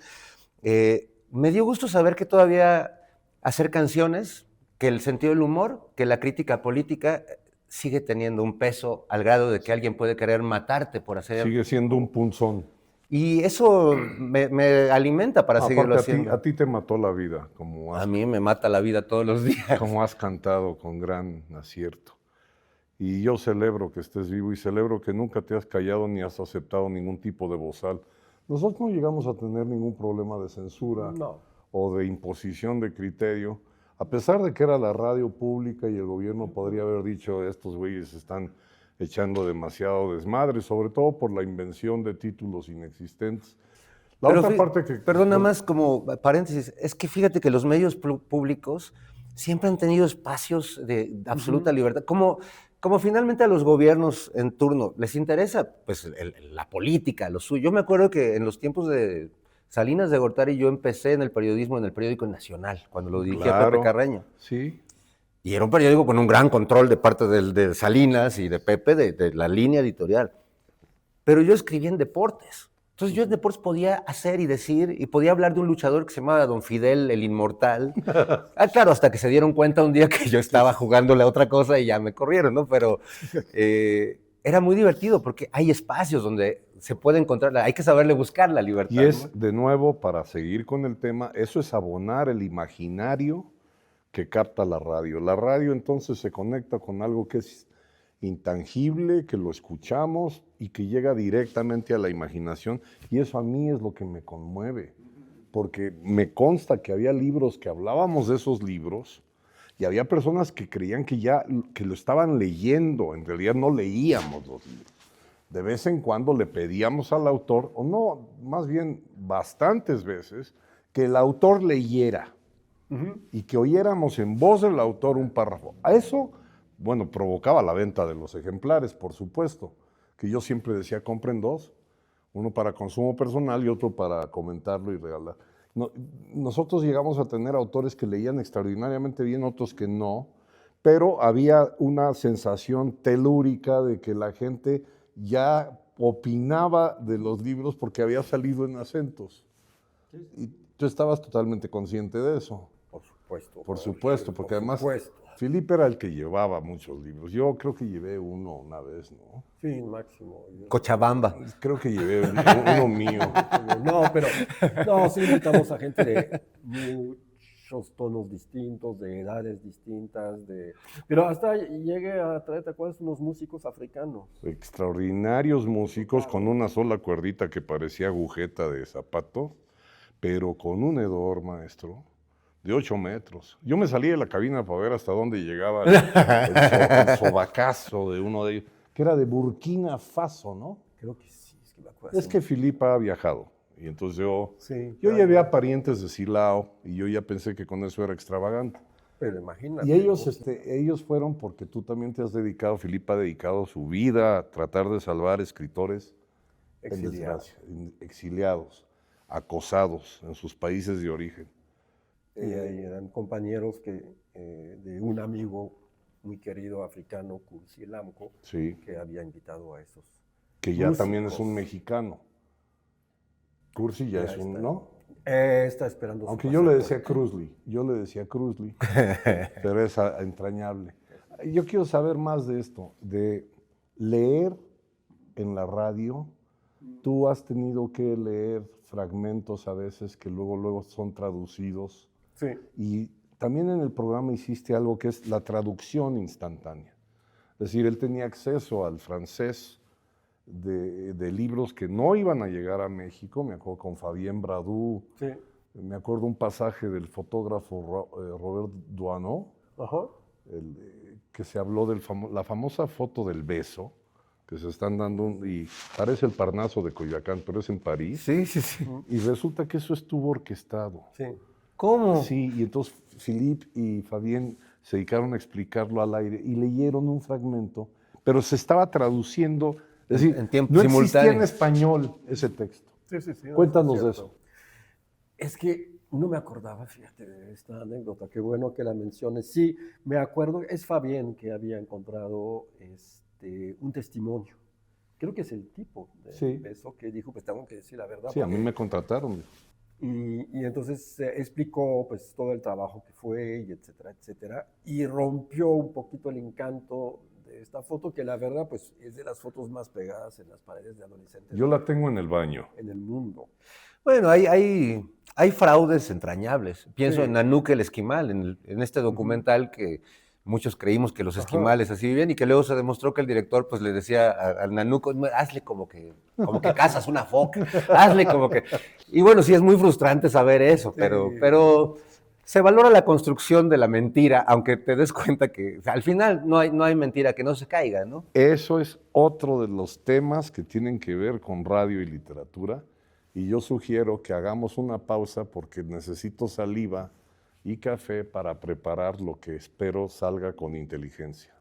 me dio gusto saber que todavía hacer canciones, que el sentido del humor, que la crítica política sigue teniendo un peso al grado de que alguien puede querer matarte por hacer... Sigue siendo un punzón. Y eso me alimenta para seguirlo haciendo. A ti te mató la vida, A mí me mata la vida todos los días. Como has cantado con gran acierto. Y yo celebro que estés vivo y celebro que nunca te has callado ni has aceptado ningún tipo de bozal. Nosotros no llegamos a tener ningún problema de censura o de imposición de criterio, a pesar de que era la radio pública y el gobierno podría haber dicho estos güeyes están echando demasiado desmadre, sobre todo por la invención de títulos inexistentes. Perdón, nada más como paréntesis, es que fíjate que los medios públicos siempre han tenido espacios de absoluta libertad, como finalmente a los gobiernos en turno les interesa pues la política, lo suyo. Yo me acuerdo que en los tiempos de Salinas de Gortari yo empecé en el periodismo, en el periódico Nacional, cuando lo dirigía Pepe Carreño. Sí. Y era un periódico con un gran control de parte de Salinas y de Pepe, de la línea editorial. Pero yo escribía en deportes. Entonces yo en deportes podía hacer y decir, y podía hablar de un luchador que se llamaba Don Fidel, el Inmortal. Claro, hasta que se dieron cuenta un día que yo estaba jugándole a otra cosa y ya me corrieron, ¿no? Pero era muy divertido porque hay espacios donde se puede encontrar, hay que saberle buscar la libertad. Y es, de nuevo, para seguir con el tema, eso es abonar el imaginario que capta la radio. La radio entonces se conecta con algo que es intangible, que lo escuchamos y que llega directamente a la imaginación, y eso a mí es lo que me conmueve, porque me consta que había libros que hablábamos de esos libros y había personas que creían que lo estaban leyendo, en realidad no leíamos los libros. De vez en cuando le pedíamos al autor, o no, más bien bastantes veces, que el autor leyera y que oyéramos en voz del autor un párrafo. A eso, bueno, provocaba la venta de los ejemplares, por supuesto, que yo siempre decía, compren dos, uno para consumo personal y otro para comentarlo y regalar. Nosotros llegamos a tener autores que leían extraordinariamente bien, otros que no, pero había una sensación telúrica de que la gente ya opinaba de los libros porque había salido en acentos. Y tú estabas totalmente consciente de eso. Por supuesto. Por supuesto, porque además Felipe era el que llevaba muchos libros. Yo creo que llevé uno una vez, ¿no? Sí, máximo. Cochabamba. Creo que llevé uno mío. No, pero sí invitamos a gente de muchos tonos distintos, de edades distintas, pero hasta llegué a traer, ¿te acuerdas? Unos músicos africanos. Extraordinarios músicos con una sola cuerdita que parecía agujeta de zapato, pero con un hedor, maestro, de 8 metros. Yo me salí de la cabina para ver hasta dónde llegaba el sobacazo de uno de ellos, que era de Burkina Faso, ¿no? Creo que sí, es que me acuerdo. Es que Filipa ha viajado, y entonces yo Sí, llevé a parientes de Silao, y yo ya pensé que con eso era extravagante. pero imagínate. Y ellos fueron porque tú también te has dedicado, Filipa ha dedicado su vida a tratar de salvar escritores en desgracia, exiliados, acosados en sus países de origen. Y ahí eran compañeros de un amigo muy querido africano, Kursi Lamco, Sí, que había invitado a esos. que ya músicos. también es un mexicano. Cursi ya es un, está. ¿no? Está esperando su Aunque yo le decía pasaporte. Cruzly, pero es entrañable. Yo quiero saber más de esto, de leer en la radio. Tú has tenido que leer fragmentos a veces que luego son traducidos. Sí. Y también en el programa hiciste algo que es la traducción instantánea. Es decir, él tenía acceso al francés de libros que no iban a llegar a México. Me acuerdo con Fabien Bradou, Sí. me acuerdo un pasaje del fotógrafo Robert Doisneau, Ajá. que se habló de la famosa foto del beso, que se están dando, y parece el Parnaso de Coyoacán, pero es en París. Sí, sí, sí. Y resulta que eso estuvo orquestado. Sí. ¿Cómo? Sí, y entonces Philippe y Fabien se dedicaron a explicarlo al aire y leyeron un fragmento, pero se estaba traduciendo, es decir, En tiempo no existía simultáneo. en español ese texto. Sí. No, Cuéntanos es de cierto. eso. Es que no me acordaba, fíjate, de esta anécdota. Qué bueno que la menciones. Sí, me acuerdo, es Fabien que había encontrado un testimonio. Creo que es el tipo de Sí. beso que dijo, pues tengo que decir la verdad. Sí, a mí porque- me contrataron. Y entonces explicó pues todo el trabajo que fue y etcétera, etcétera. Y rompió un poquito el encanto de esta foto, que la verdad pues es de las fotos más pegadas en las paredes de adolescentes Yo la tengo en el baño. en el mundo. Bueno, hay fraudes entrañables. Pienso Sí. en Nanook el esquimal, en este documental que muchos creímos que los esquimales así vivían y que luego se demostró que el director pues le decía al Nanook, hazle como que cazas una foca, hazle como que... Y bueno, sí es muy frustrante saber eso, pero se valora la construcción de la mentira, aunque te des cuenta que o sea, al final no hay mentira que no se caiga, ¿no? Eso es otro de los temas que tienen que ver con radio y literatura. Y yo sugiero que hagamos una pausa porque necesito saliva y café para preparar lo que espero salga con inteligencia.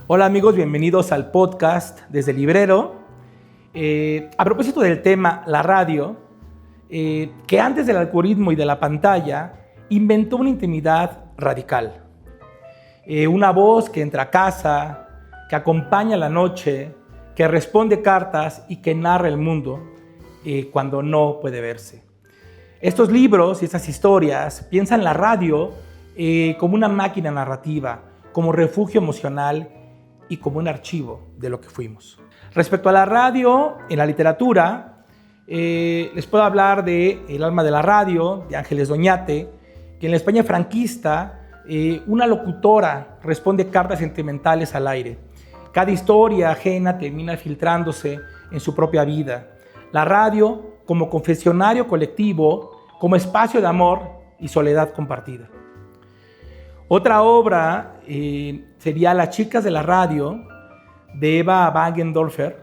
Hola amigos, bienvenidos al podcast desde el librero. A propósito del tema, la radio, que antes del algoritmo y de la pantalla inventó una intimidad radical. Una voz que entra a casa, que acompaña la noche, que responde cartas y que narra el mundo cuando no puede verse. Estos libros y estas historias piensan la radio como una máquina narrativa, como refugio emocional y como un archivo de lo que fuimos. Respecto a la radio, en la literatura, les puedo hablar de El alma de la radio, de Ángeles Doñate, que en la España franquista, una locutora responde cartas sentimentales al aire. Cada historia ajena termina filtrándose en su propia vida. La radio como confesionario colectivo, como espacio de amor y soledad compartida. Otra obra sería Las chicas de la radio, de Eva Wagendorfer,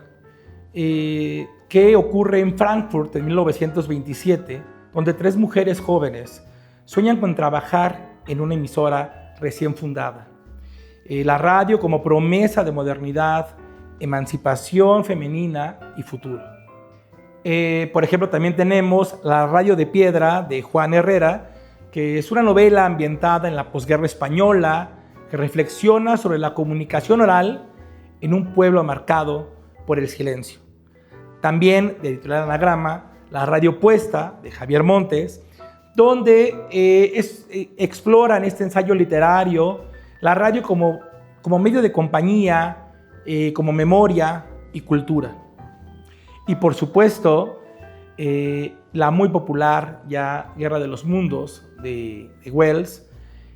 que ocurre en Frankfurt en 1927, donde 3 mujeres jóvenes sueñan con trabajar en una emisora recién fundada. La radio como promesa de modernidad, emancipación femenina y futuro. Por ejemplo, también tenemos La radio de piedra de Juan Herrera, que es una novela ambientada en la posguerra española, que reflexiona sobre la comunicación oral en un pueblo marcado por el silencio. También, de editorial Anagrama, La radio puesta de Javier Montes, donde exploran este ensayo literario, la radio como medio de compañía, como memoria y cultura. Y por supuesto, la muy popular ya Guerra de los Mundos de Wells,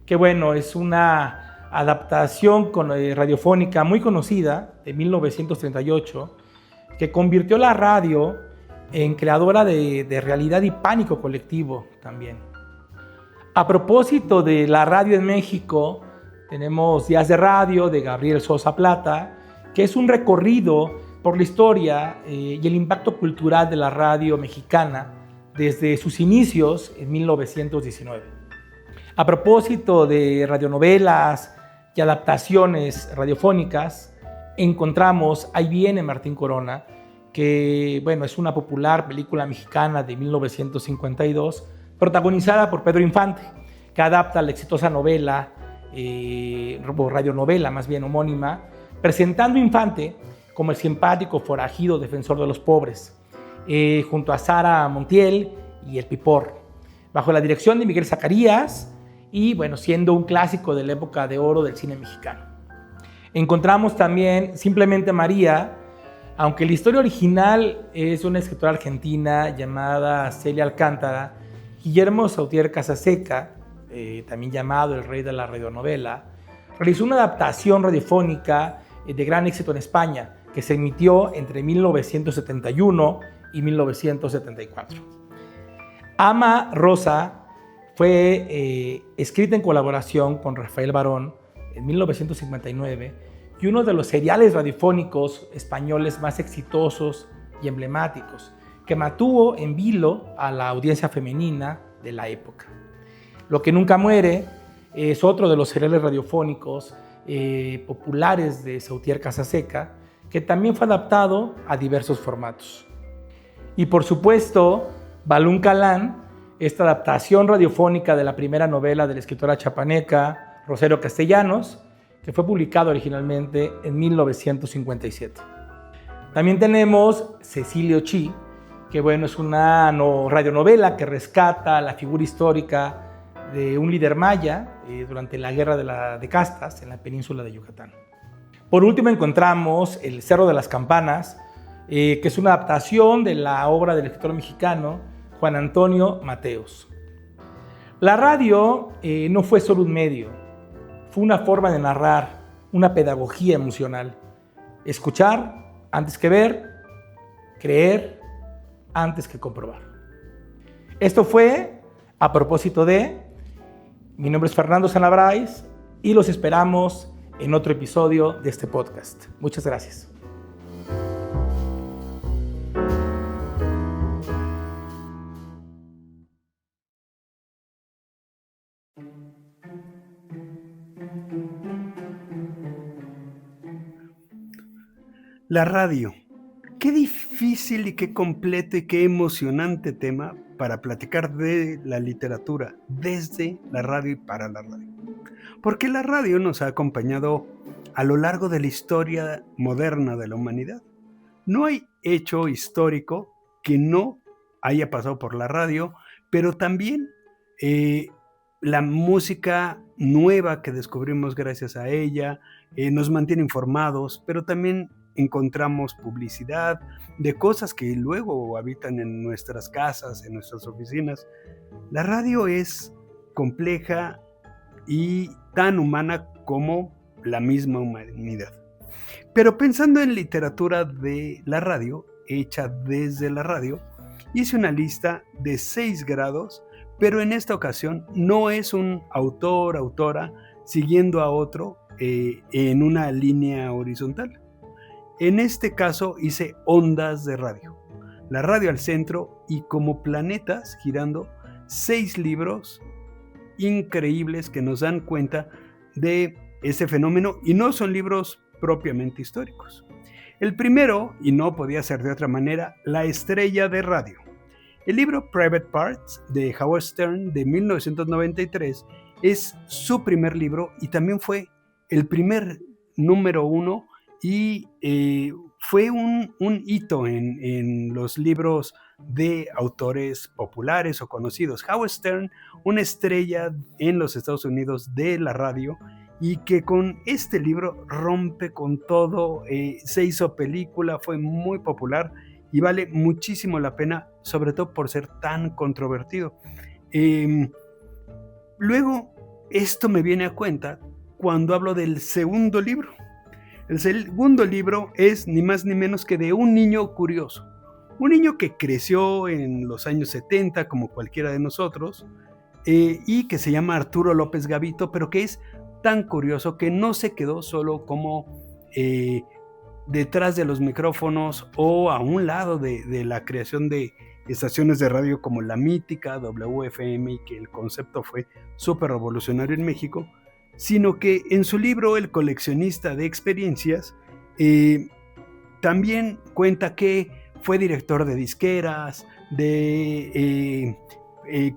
que bueno, es una adaptación radiofónica muy conocida de 1938, que convirtió la radio en creadora de realidad y pánico colectivo también. A propósito de la radio en México, tenemos Días de Radio de Gabriel Sosa Plata, que es un recorrido por la historia y el impacto cultural de la radio mexicana desde sus inicios en 1919. A propósito de radionovelas y adaptaciones radiofónicas, encontramos Ahí viene Martín Corona, que bueno, es una popular película mexicana de 1952, protagonizada por Pedro Infante, que adapta la exitosa novela, o radionovela más bien homónima, presentando a Infante como el simpático forajido defensor de los pobres, junto a Sara Montiel y El Pipor, bajo la dirección de Miguel Zacarías, y bueno, siendo un clásico de la época de oro del cine mexicano. Encontramos también Simplemente María, aunque la historia original es una escritora argentina llamada Celia Alcántara. Guillermo Sautier Casaseca, también llamado el rey de la radionovela, realizó una adaptación radiofónica de gran éxito en España, que se emitió entre 1971 y 1974. Ama Rosa fue escrita en colaboración con Rafael Barón en 1959 y uno de los seriales radiofónicos españoles más exitosos y emblemáticos, que mantuvo en vilo a la audiencia femenina de la época. Lo que nunca muere es otro de los seriales radiofónicos populares de Sautier Casaseca, que también fue adaptado a diversos formatos. Y por supuesto, Balún Calán, esta adaptación radiofónica de la primera novela de la escritora chapaneca Rosario Castellanos, que fue publicado originalmente en 1957. También tenemos Cecilio Chi, que bueno, es una radionovela que rescata la figura histórica de un líder maya durante la Guerra de Castas en la península de Yucatán. Por último encontramos El Cerro de las Campanas, que es una adaptación de la obra del escritor mexicano Juan Antonio Mateos. La radio no fue solo un medio, fue una forma de narrar, una pedagogía emocional. Escuchar antes que ver, creer antes que comprobar. Esto fue A propósito de. Mi nombre es Fernando Sanabrais y los esperamos en otro episodio de este podcast. Muchas gracias. La radio. Qué difícil y qué completo y qué emocionante tema para platicar de la literatura desde la radio y para la radio. Porque la radio nos ha acompañado a lo largo de la historia moderna de la humanidad. No hay hecho histórico que no haya pasado por la radio, pero también la música nueva que descubrimos gracias a ella nos mantiene informados, pero también encontramos publicidad de cosas que luego habitan en nuestras casas, en nuestras oficinas. La radio es compleja y tan humana como la misma humanidad. Pero pensando en literatura de la radio, hecha desde la radio, hice una lista de 6 grados, pero en esta ocasión no es un autor, autora, siguiendo a otro en una línea horizontal. En este caso hice ondas de radio, la radio al centro y como planetas girando 6 libros increíbles que nos dan cuenta de ese fenómeno y no son libros propiamente históricos. El primero, y no podía ser de otra manera, La estrella de radio. El libro Private Parts de Howard Stern de 1993 es su primer libro y también fue el primer número 1 y fue un hito en los libros de autores populares o conocidos. Howard Stern, una estrella en los Estados Unidos de la radio, y que con este libro rompe con todo, se hizo película, fue muy popular y vale muchísimo la pena, sobre todo por ser tan controvertido. Luego, esto me viene a cuenta cuando hablo del segundo libro. El segundo libro es ni más ni menos que de un niño curioso. Un niño que creció en los años 70, como cualquiera de nosotros, y que se llama Arturo López Gavito, pero que es tan curioso que no se quedó solo como detrás de los micrófonos o a un lado de la creación de estaciones de radio como la mítica WFM, y que el concepto fue súper revolucionario en México, sino que en su libro El coleccionista de experiencias también cuenta que fue director de disqueras, de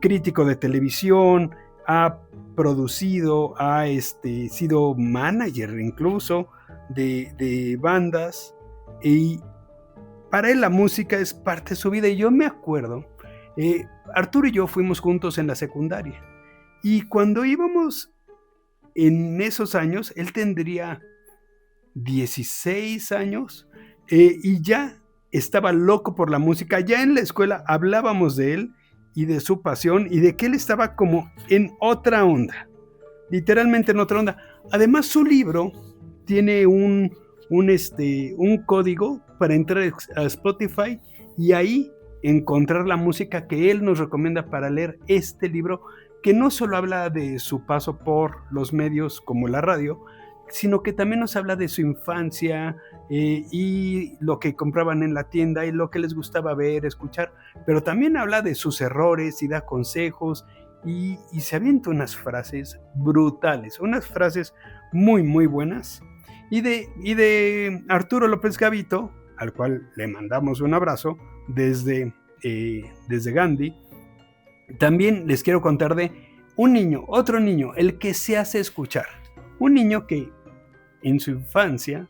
crítico de televisión, ha producido, ha sido manager incluso de bandas, y para él la música es parte de su vida. Y yo me acuerdo, Arturo y yo fuimos juntos en la secundaria, y cuando íbamos en esos años, él tendría 16 años, y ya estaba loco por la música. Ya en la escuela hablábamos de él y de su pasión, y de que él estaba como en otra onda, literalmente en otra onda. Además, su libro tiene un código para entrar a Spotify y ahí encontrar la música que él nos recomienda para leer este libro, que no solo habla de su paso por los medios como la radio, sino que también nos habla de su infancia, y lo que compraban en la tienda y lo que les gustaba ver, escuchar, pero también habla de sus errores y da consejos, y se avienta unas frases brutales, unas frases muy muy buenas. Y de Arturo López Gavito, al cual le mandamos un abrazo desde Gandhi, también les quiero contar de un niño, otro niño, el que se hace escuchar. Un niño que en su infancia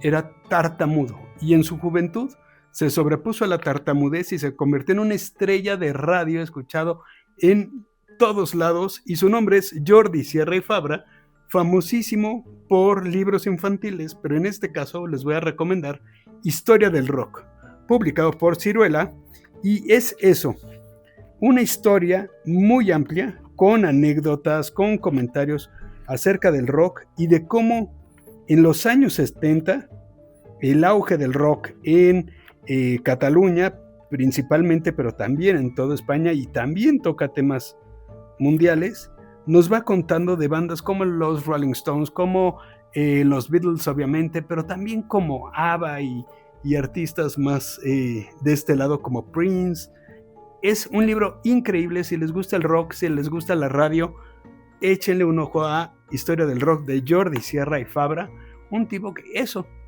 era tartamudo y en su juventud se sobrepuso a la tartamudez y se convirtió en una estrella de radio escuchado en todos lados, y su nombre es Jordi Sierra y Fabra, famosísimo por libros infantiles, pero en este caso les voy a recomendar Historia del Rock, publicado por Ciruela, y es eso, una historia muy amplia, con anécdotas, con comentarios acerca del rock y de cómo en los años 70 el auge del rock en Cataluña principalmente, pero también en toda España, y también toca temas mundiales, nos va contando de bandas como los Rolling Stones, como los Beatles obviamente, pero también como ABBA y artistas más de este lado como Prince. Es un libro increíble. Si les gusta el rock, si les gusta la radio, échenle un ojo a Historia del Rock de Jordi Sierra y Fabra, un tipo que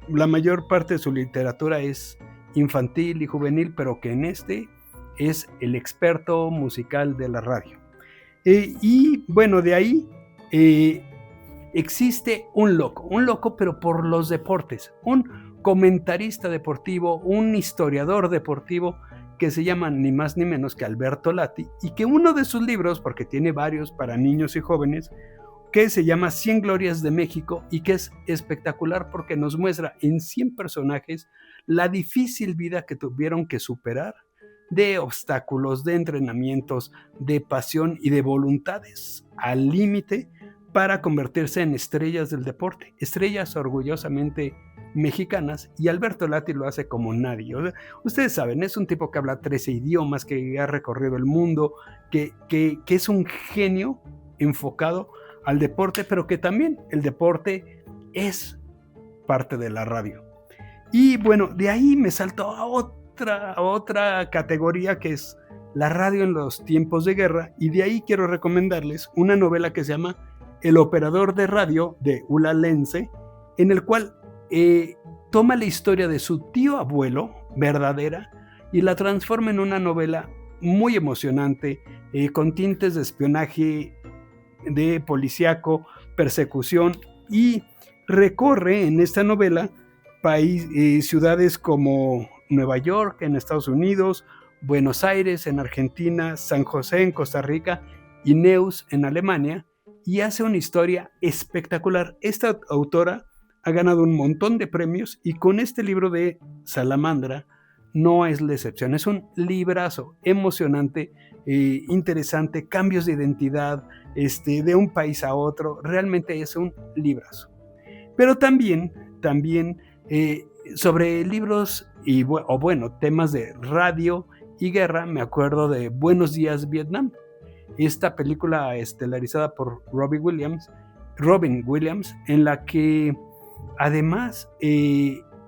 la mayor parte de su literatura es infantil y juvenil, pero que en este es el experto musical de la radio. Y bueno, de ahí existe un loco pero por los deportes, un comentarista deportivo, un historiador deportivo, que se llama ni más ni menos que Alberto Lati, y que uno de sus libros, porque tiene varios para niños y jóvenes, que se llama 100 Glorias de México, y que es espectacular porque nos muestra en 100 personajes la difícil vida que tuvieron que superar, de obstáculos, de entrenamientos, de pasión y de voluntades al límite para convertirse en estrellas del deporte, estrellas orgullosamente mexicanas, y Alberto Lati lo hace como nadie. O sea, ustedes saben, es un tipo que habla 13 idiomas, que ha recorrido el mundo, que es un genio enfocado al deporte, pero que también el deporte es parte de la radio. Y bueno, de ahí me salto a otra categoría, que es la radio en los tiempos de guerra, y de ahí quiero recomendarles una novela que se llama El operador de radio, de Ulla Lenze, en el cual toma la historia de su tío abuelo verdadera y la transforma en una novela muy emocionante, con tintes de espionaje, de policíaco, persecución, y recorre en esta novela ciudades como Nueva York en Estados Unidos, Buenos Aires en Argentina, San José en Costa Rica y Neuss en Alemania, y hace una historia espectacular. Esta autora ha ganado un montón de premios y con este libro de Salamandra no es la excepción. Es un librazo emocionante, interesante, cambios de identidad de un país a otro. Realmente es un librazo. Pero también sobre libros temas de radio y guerra, me acuerdo de Buenos Días Vietnam, esta película estelarizada por Robin Williams, en la que además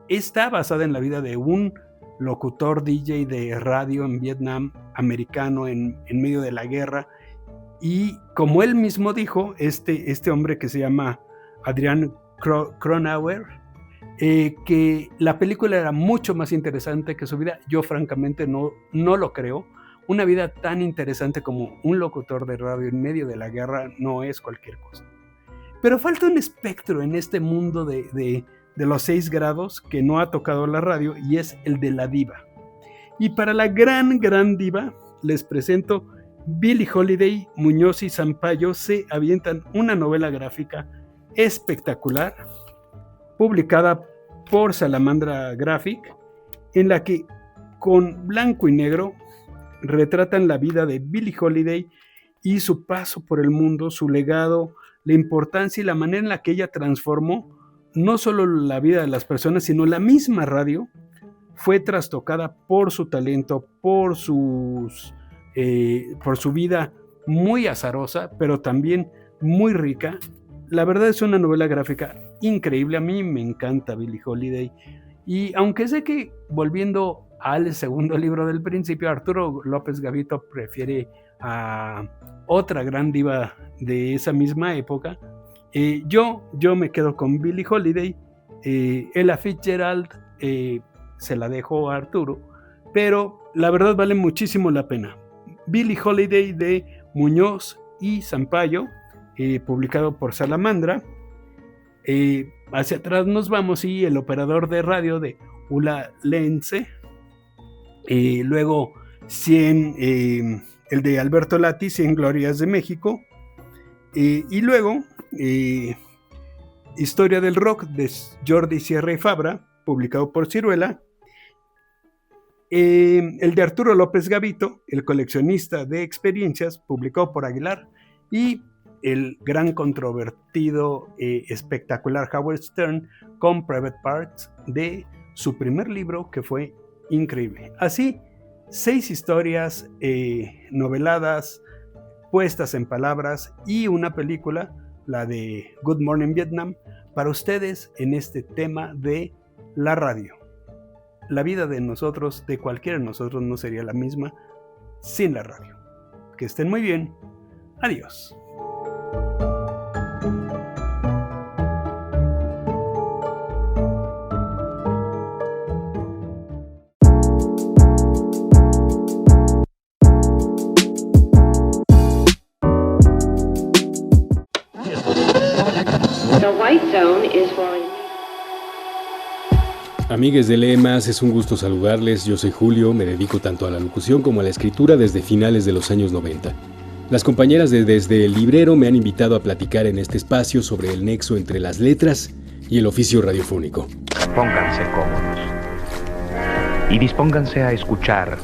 está basada en la vida de un locutor DJ de radio en Vietnam, americano, en medio de la guerra. Y como él mismo dijo, este hombre que se llama Adrian Cronauer, que la película era mucho más interesante que su vida. Yo francamente no lo creo. Una vida tan interesante como un locutor de radio en medio de la guerra no es cualquier cosa. Pero falta un espectro en este mundo de los 6 grados que no ha tocado la radio, y es el de la diva. Y para la gran diva les presento Billie Holiday. Muñoz y Sampaio se avientan una novela gráfica espectacular, publicada por Salamandra Graphic, en la que con blanco y negro retratan la vida de Billie Holiday y su paso por el mundo, su legado, la importancia y la manera en la que ella transformó no solo la vida de las personas, sino la misma radio. Fue trastocada por su talento, por su vida muy azarosa, pero también muy rica. La verdad es una novela gráfica increíble. A mí me encanta Billie Holiday. Y aunque sé que, volviendo al segundo libro del principio, Arturo López Gavito prefiere a otra gran diva de esa misma época, yo me quedo con Billie Holiday. Ella Fitzgerald se la dejo a Arturo, pero la verdad vale muchísimo la pena. Billie Holiday de Muñoz y Sampaio, publicado por Salamandra. Hacia atrás nos vamos, y El operador de radio de Ulla Lentze. Luego el de Alberto Lati, 100 Glorias de México. Y luego Historia del Rock de Jordi Sierra y Fabra, publicado por Ciruela. El de Arturo López Gavito, El coleccionista de experiencias, publicado por Aguilar. Y el gran controvertido, espectacular Howard Stern con Private Parts, de su primer libro, que fue increíble. Así, 6 historias noveladas, puestas en palabras, y una película, la de Good Morning Vietnam, para ustedes en este tema de la radio. La vida de nosotros, de cualquiera de nosotros, no sería la misma sin la radio. Que estén muy bien. Adiós. Amigues de Lemas, es un gusto saludarles. Yo soy Julio, me dedico tanto a la locución como a la escritura desde finales de los años 90. Las compañeras de Desde el Librero me han invitado a platicar en este espacio sobre el nexo entre las letras y el oficio radiofónico. Pónganse cómodos y dispónganse a escuchar.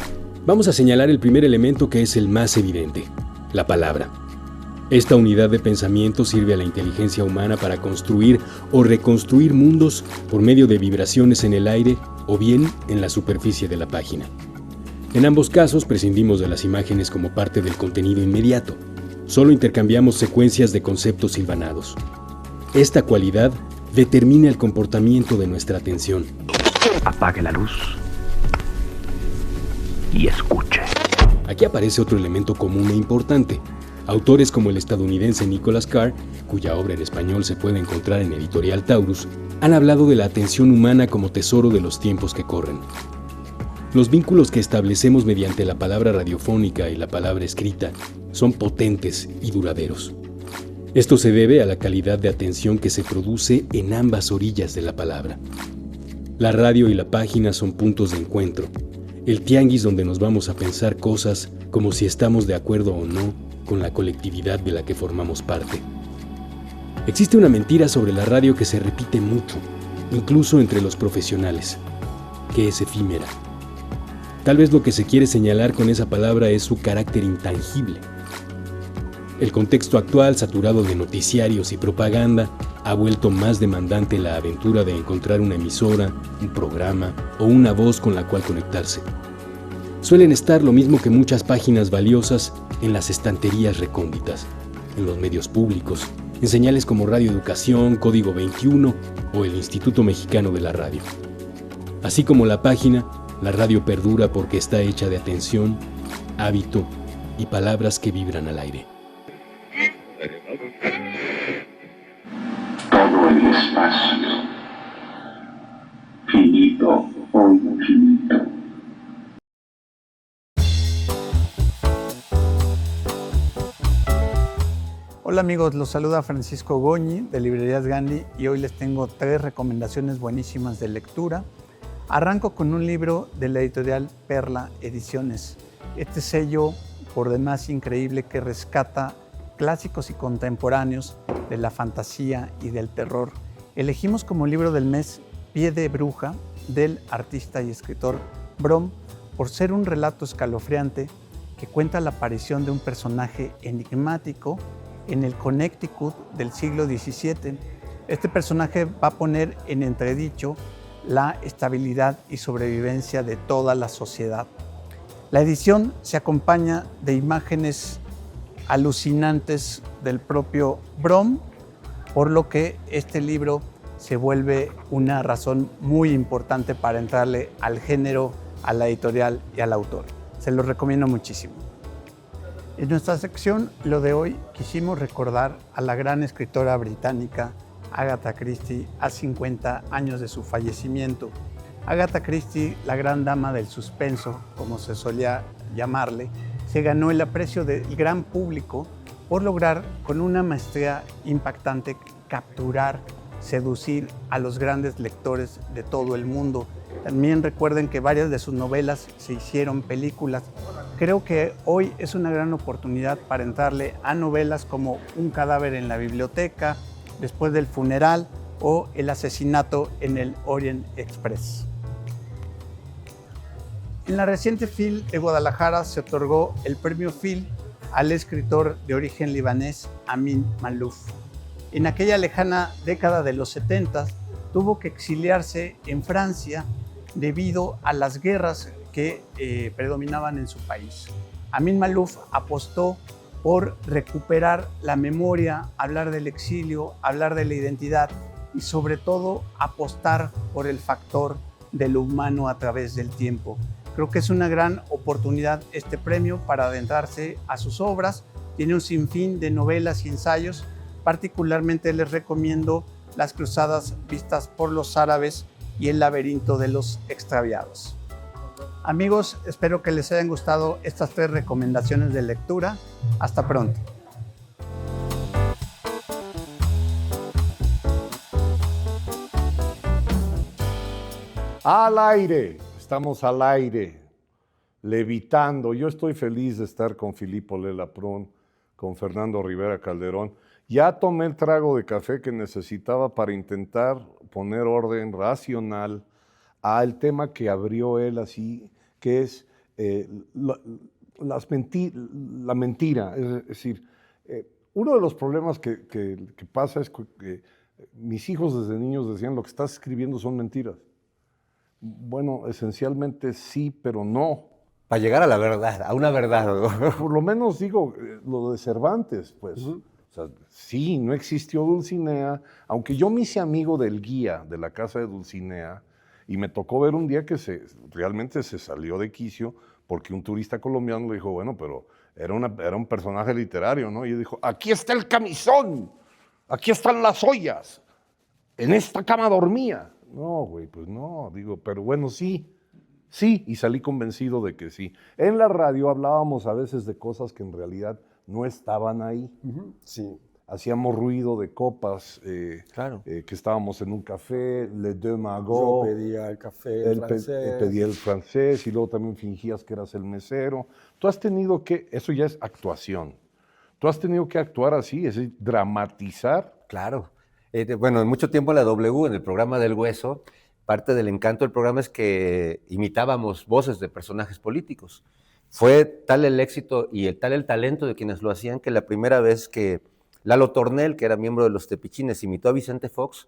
Vamos a señalar el primer elemento, que es el más evidente: la palabra. Esta unidad de pensamiento sirve a la inteligencia humana para construir o reconstruir mundos por medio de vibraciones en el aire o bien en la superficie de la página. En ambos casos prescindimos de las imágenes como parte del contenido inmediato. Solo intercambiamos secuencias de conceptos hilvanados. Esta cualidad determina el comportamiento de nuestra atención. Apague la luz y escuche. Aquí aparece otro elemento común e importante. Autores como el estadounidense Nicholas Carr, cuya obra en español se puede encontrar en Editorial Taurus, han hablado de la atención humana como tesoro de los tiempos que corren. Los vínculos que establecemos mediante la palabra radiofónica y la palabra escrita son potentes y duraderos. Esto se debe a la calidad de atención que se produce en ambas orillas de la palabra. La radio y la página son puntos de encuentro. el tianguis donde nos vamos a pensar cosas como si estamos de acuerdo o no con la colectividad de la que formamos parte. Existe una mentira sobre la radio que se repite mucho, incluso entre los profesionales, que es efímera. Tal vez lo que se quiere señalar con esa palabra es su carácter intangible. El contexto actual, saturado de noticiarios y propaganda, ha vuelto más demandante la aventura de encontrar una emisora, un programa o una voz con la cual conectarse. Suelen estar lo mismo que muchas páginas valiosas en las estanterías recónditas, en los medios públicos, en señales como Radio Educación, Código 21 o el Instituto Mexicano de la Radio. Así como la página, la radio perdura porque está hecha de atención, hábito y palabras que vibran al aire. Todo el espacio, finito o infinito. Hola amigos, los saluda Francisco Goñi de Librerías Gandhi y hoy les tengo 3 recomendaciones buenísimas de lectura. Arranco con un libro de la editorial Perla Ediciones. Este sello por demás increíble que rescata clásicos y contemporáneos de la fantasía y del terror. Elegimos como libro del mes Pie de Bruja del artista y escritor Brom por ser un relato escalofriante que cuenta la aparición de un personaje enigmático en el Connecticut del siglo XVII. Este personaje va a poner en entredicho la estabilidad y sobrevivencia de toda la sociedad. La edición se acompaña de imágenes alucinantes del propio Brom, por lo que este libro se vuelve una razón muy importante para entrarle al género, a la editorial y al autor. Se los recomiendo muchísimo. En nuestra sección, lo de hoy, quisimos recordar a la gran escritora británica Agatha Christie a 50 años de su fallecimiento. Agatha Christie, la gran dama del suspenso, como se solía llamarle, se ganó el aprecio del gran público por lograr con una maestría impactante capturar, seducir a los grandes lectores de todo el mundo. También recuerden que varias de sus novelas se hicieron películas. Creo que hoy es una gran oportunidad para entrarle a novelas como Un cadáver en la biblioteca, Después del funeral o El asesinato en el Orient Express. En la reciente FIL de Guadalajara se otorgó el premio FIL al escritor de origen libanés Amin Maalouf. En aquella lejana década de los 70 tuvo que exiliarse en Francia debido a las guerras que predominaban en su país. Amin Maalouf apostó por recuperar la memoria, hablar del exilio, hablar de la identidad y sobre todo apostar por el factor de lo humano a través del tiempo. Creo que es una gran oportunidad este premio para adentrarse a sus obras. Tiene un sinfín de novelas y ensayos. Particularmente les recomiendo Las cruzadas vistas por los árabes y El laberinto de los extraviados. Amigos, espero que les hayan gustado estas 3 recomendaciones de lectura. Hasta pronto. Al aire, estamos al aire, levitando. Yo estoy feliz de estar con Philippe Aulet-Laprun, con Fernando Rivera Calderón. Ya tomé el trago de café que necesitaba para intentar poner orden racional al tema que abrió él así, que es la mentira. Es decir, uno de los problemas que pasa es que mis hijos desde niños decían, lo que estás escribiendo son mentiras. Bueno, esencialmente sí, pero no. Para llegar a la verdad, a una verdad. Por lo menos digo, lo de Cervantes, pues. O sea, sí, no existió Dulcinea, aunque yo me hice amigo del guía de la casa de Dulcinea y me tocó ver un día que realmente se salió de quicio porque un turista colombiano le dijo, bueno, pero era un personaje literario, ¿no? Y él dijo, aquí está el camisón, aquí están las ollas, en esta cama dormía. No, güey, pues no, digo, pero bueno, sí, y salí convencido de que sí. En la radio hablábamos a veces de cosas que en realidad no estaban ahí. Sí, hacíamos ruido de copas, Claro. que estábamos en un café, Le Deux Yo Magots, pedía el café, el francés. pedía el francés y luego también fingías que eras el mesero. Tú has tenido que, eso ya es actuación, tú has tenido que actuar así, es decir, dramatizar. Claro. Bueno, en mucho tiempo en la W, en el programa del Hueso, parte del encanto del programa es que imitábamos voces de personajes políticos. Fue tal el éxito y tal el talento de quienes lo hacían que la primera vez que Lalo Tornel, que era miembro de los Tepichines, imitó a Vicente Fox,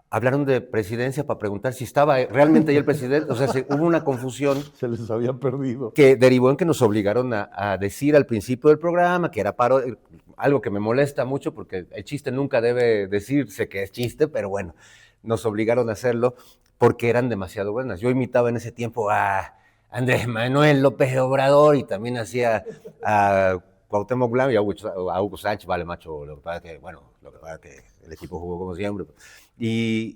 hablaron de presidencia para preguntar si estaba realmente ahí el presidente. O sea, hubo una confusión. Se les había perdido. Que derivó en que nos obligaron a decir al principio del programa que era algo que me molesta mucho porque el chiste nunca debe decirse que es chiste, pero bueno, nos obligaron a hacerlo porque eran demasiado buenas. Yo imitaba en ese tiempo a Andrés Manuel López Obrador y también hacía a Cuauhtémoc Blanco y a Hugo Sánchez, vale, macho, lo que pasa es que el equipo jugó como siempre.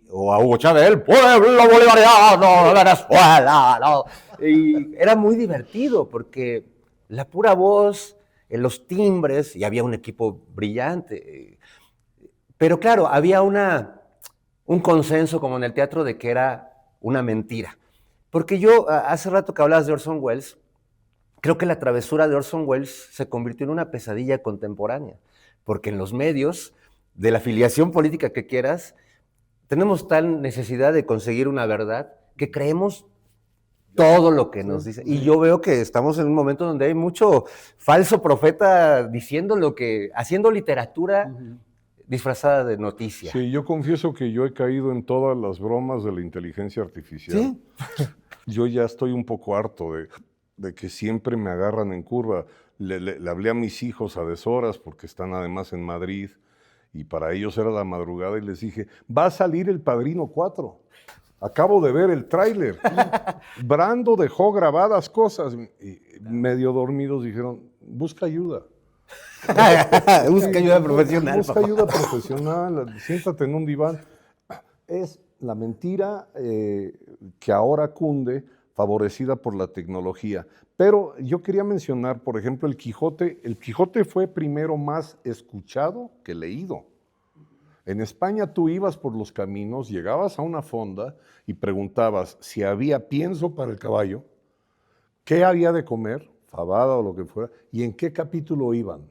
O a Hugo Chávez, el pueblo bolivariano de Venezuela, ¿no? Y era muy divertido porque la pura voz, los timbres, y había un equipo brillante. Pero claro, había un consenso como en el teatro de que era una mentira. Porque yo, hace rato que hablabas de Orson Welles, creo que la travesura de Orson Welles se convirtió en una pesadilla contemporánea, porque en los medios, de la afiliación política que quieras, tenemos tal necesidad de conseguir una verdad que creemos todo lo que nos dicen. Y yo veo que estamos en un momento donde hay mucho falso profeta diciendo haciendo literatura disfrazada de noticia. Sí, yo confieso que yo he caído en todas las bromas de la inteligencia artificial. ¿Sí? Yo ya estoy un poco harto de que siempre me agarran en curva. Le hablé a mis hijos a deshoras porque están además en Madrid y para ellos era la madrugada y les dije, va a salir El Padrino 4. Acabo de ver el tráiler. Brando dejó grabadas cosas y medio dormidos dijeron, busca ayuda. Busca ayuda profesional. Busca ayuda profesional, siéntate en un diván. Es la mentira que ahora cunde, favorecida por la tecnología. Pero yo quería mencionar, por ejemplo, el Quijote. El Quijote fue primero más escuchado que leído. En España tú ibas por los caminos, llegabas a una fonda y preguntabas si había pienso para el caballo, qué había de comer, fabada o lo que fuera, y en qué capítulo iban.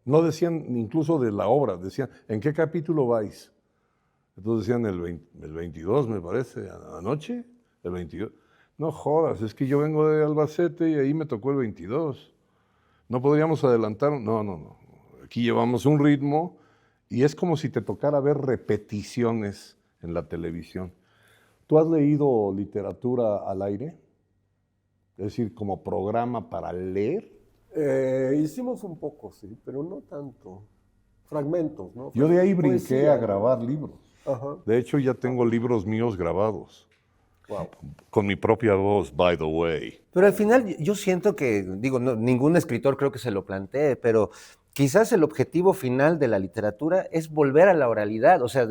No decían incluso de la obra, decían, ¿en qué capítulo vais? Entonces decían el 22, me parece, anoche, el 22. No jodas, es que yo vengo de Albacete y ahí me tocó el 22. ¿No podríamos adelantar? No. Aquí llevamos un ritmo y es como si te tocara ver repeticiones en la televisión. ¿Tú has leído literatura al aire? Es decir, como programa para leer. Hicimos un poco, sí, pero no tanto. Fragmentos, ¿no? Yo de ahí brinqué Poesía, a grabar libros. Ajá. De hecho, ya tengo libros míos grabados. Wow. Con mi propia voz, by the way. Pero al final yo siento que, ningún escritor creo que se lo plantee, pero quizás el objetivo final de la literatura es volver a la oralidad, o sea,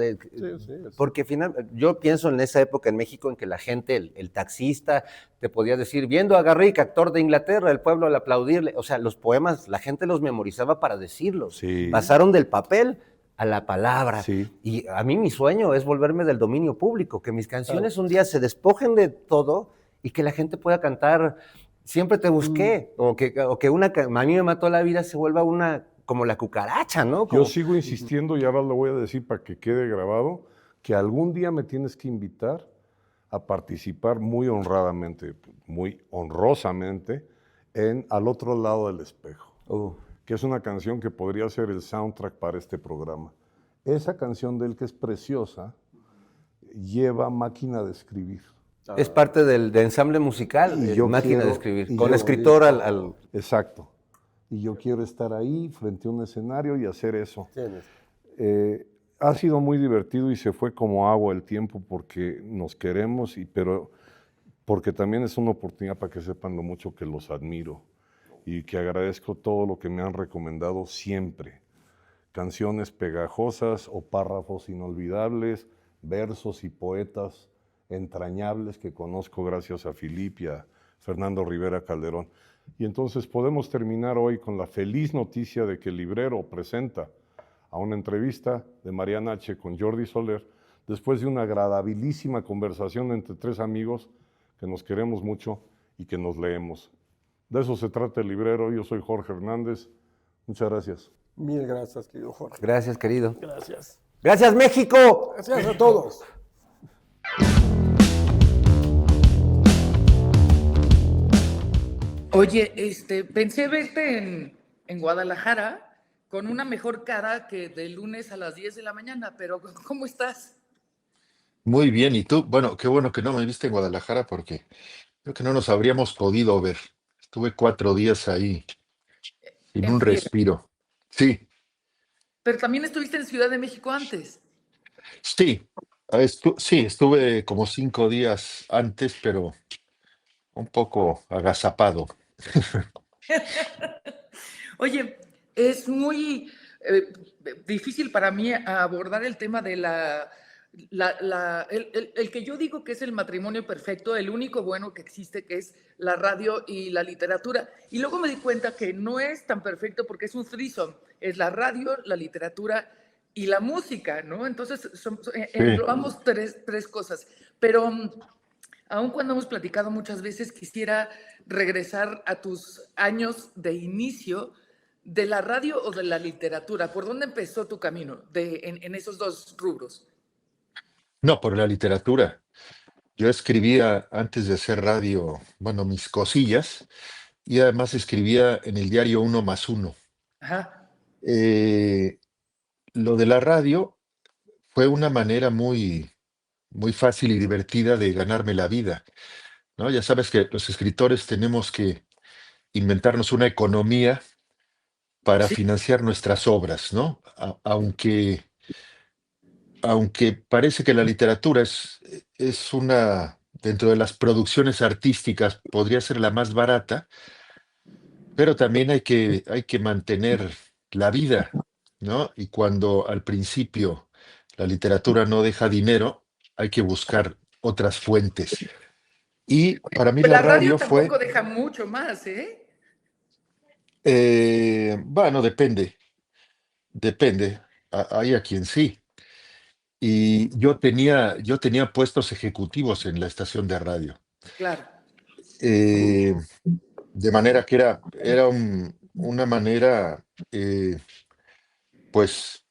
porque yo pienso en esa época en México en que la gente, el taxista, te podía decir, viendo a Garrick, actor de Inglaterra, el pueblo al aplaudirle, o sea, los poemas, la gente los memorizaba para decirlos, pasaron del papel a la palabra. Sí. Y a mí mi sueño es volverme del dominio público, que mis canciones un día se despojen de todo y que la gente pueda cantar Siempre te busqué, o que a mí me mató la vida se vuelva como la cucaracha, ¿no? Yo sigo insistiendo y ahora lo voy a decir para que quede grabado, que algún día me tienes que invitar a participar muy honradamente, muy honrosamente en Al otro lado del espejo. Que es una canción que podría ser el soundtrack para este programa. Esa canción de él, que es preciosa, lleva Máquina de Escribir. Es parte del ensamble musical, Máquina de Escribir, con escritor al... Exacto. Y yo quiero estar ahí, frente a un escenario y hacer eso. Ha sido muy divertido y se fue como agua el tiempo porque nos queremos, pero porque también es una oportunidad para que sepan lo mucho que los admiro y que agradezco todo lo que me han recomendado siempre. Canciones pegajosas o párrafos inolvidables, versos y poetas entrañables que conozco gracias a Filip y a Fernando Rivera Calderón. Y entonces podemos terminar hoy con la feliz noticia de que el librero presenta a una entrevista de Mariana H. con Jordi Soler, después de una agradabilísima conversación entre tres amigos que nos queremos mucho y que nos leemos. De eso se trata el librero. Yo soy Jorge Hernández. Muchas gracias. Mil gracias, querido Jorge. Gracias, querido. Gracias. Gracias, México. Gracias a todos. Oye, pensé verte en Guadalajara con una mejor cara que de lunes a las 10 de la mañana, pero ¿cómo estás? Muy bien, ¿y tú? Bueno, qué bueno que no me viste en Guadalajara porque creo que no nos habríamos podido ver. Estuve 4 días ahí, sin En un friega. respiro. Sí, Pero también estuviste en Ciudad de México antes. sí, sí, estuve como 5 días antes, pero un poco agazapado. Oye, es muy difícil para mí abordar el tema de el que yo digo que es el matrimonio perfecto, el único bueno que existe, que es la radio y la literatura. Y luego me di cuenta que no es tan perfecto porque es un threesome. Es la radio, la literatura y la música, ¿no? Entonces, englobamos tres cosas. Pero aun cuando hemos platicado muchas veces, quisiera regresar a tus años de inicio de la radio o de la literatura. ¿Por dónde empezó tu camino en esos dos rubros? No, por la literatura. Yo escribía antes de hacer radio, bueno, mis cosillas, y además escribía en el diario Uno más Uno. Ajá. Lo de la radio fue una manera muy, muy fácil y divertida de ganarme la vida, ¿no? Ya sabes que los escritores tenemos que inventarnos una economía para Sí. financiar nuestras obras, ¿no? Aunque parece que la literatura es una, dentro de las producciones artísticas, podría ser la más barata, pero también hay que mantener la vida, ¿no? Y cuando al principio la literatura no deja dinero, hay que buscar otras fuentes. Y para mí Pues la la radio radio fue, tampoco deja mucho más, ¿eh? bueno, depende, hay a quien sí. Y yo tenía puestos ejecutivos en la estación de radio. Claro. Eh, de manera que era una manera, pues,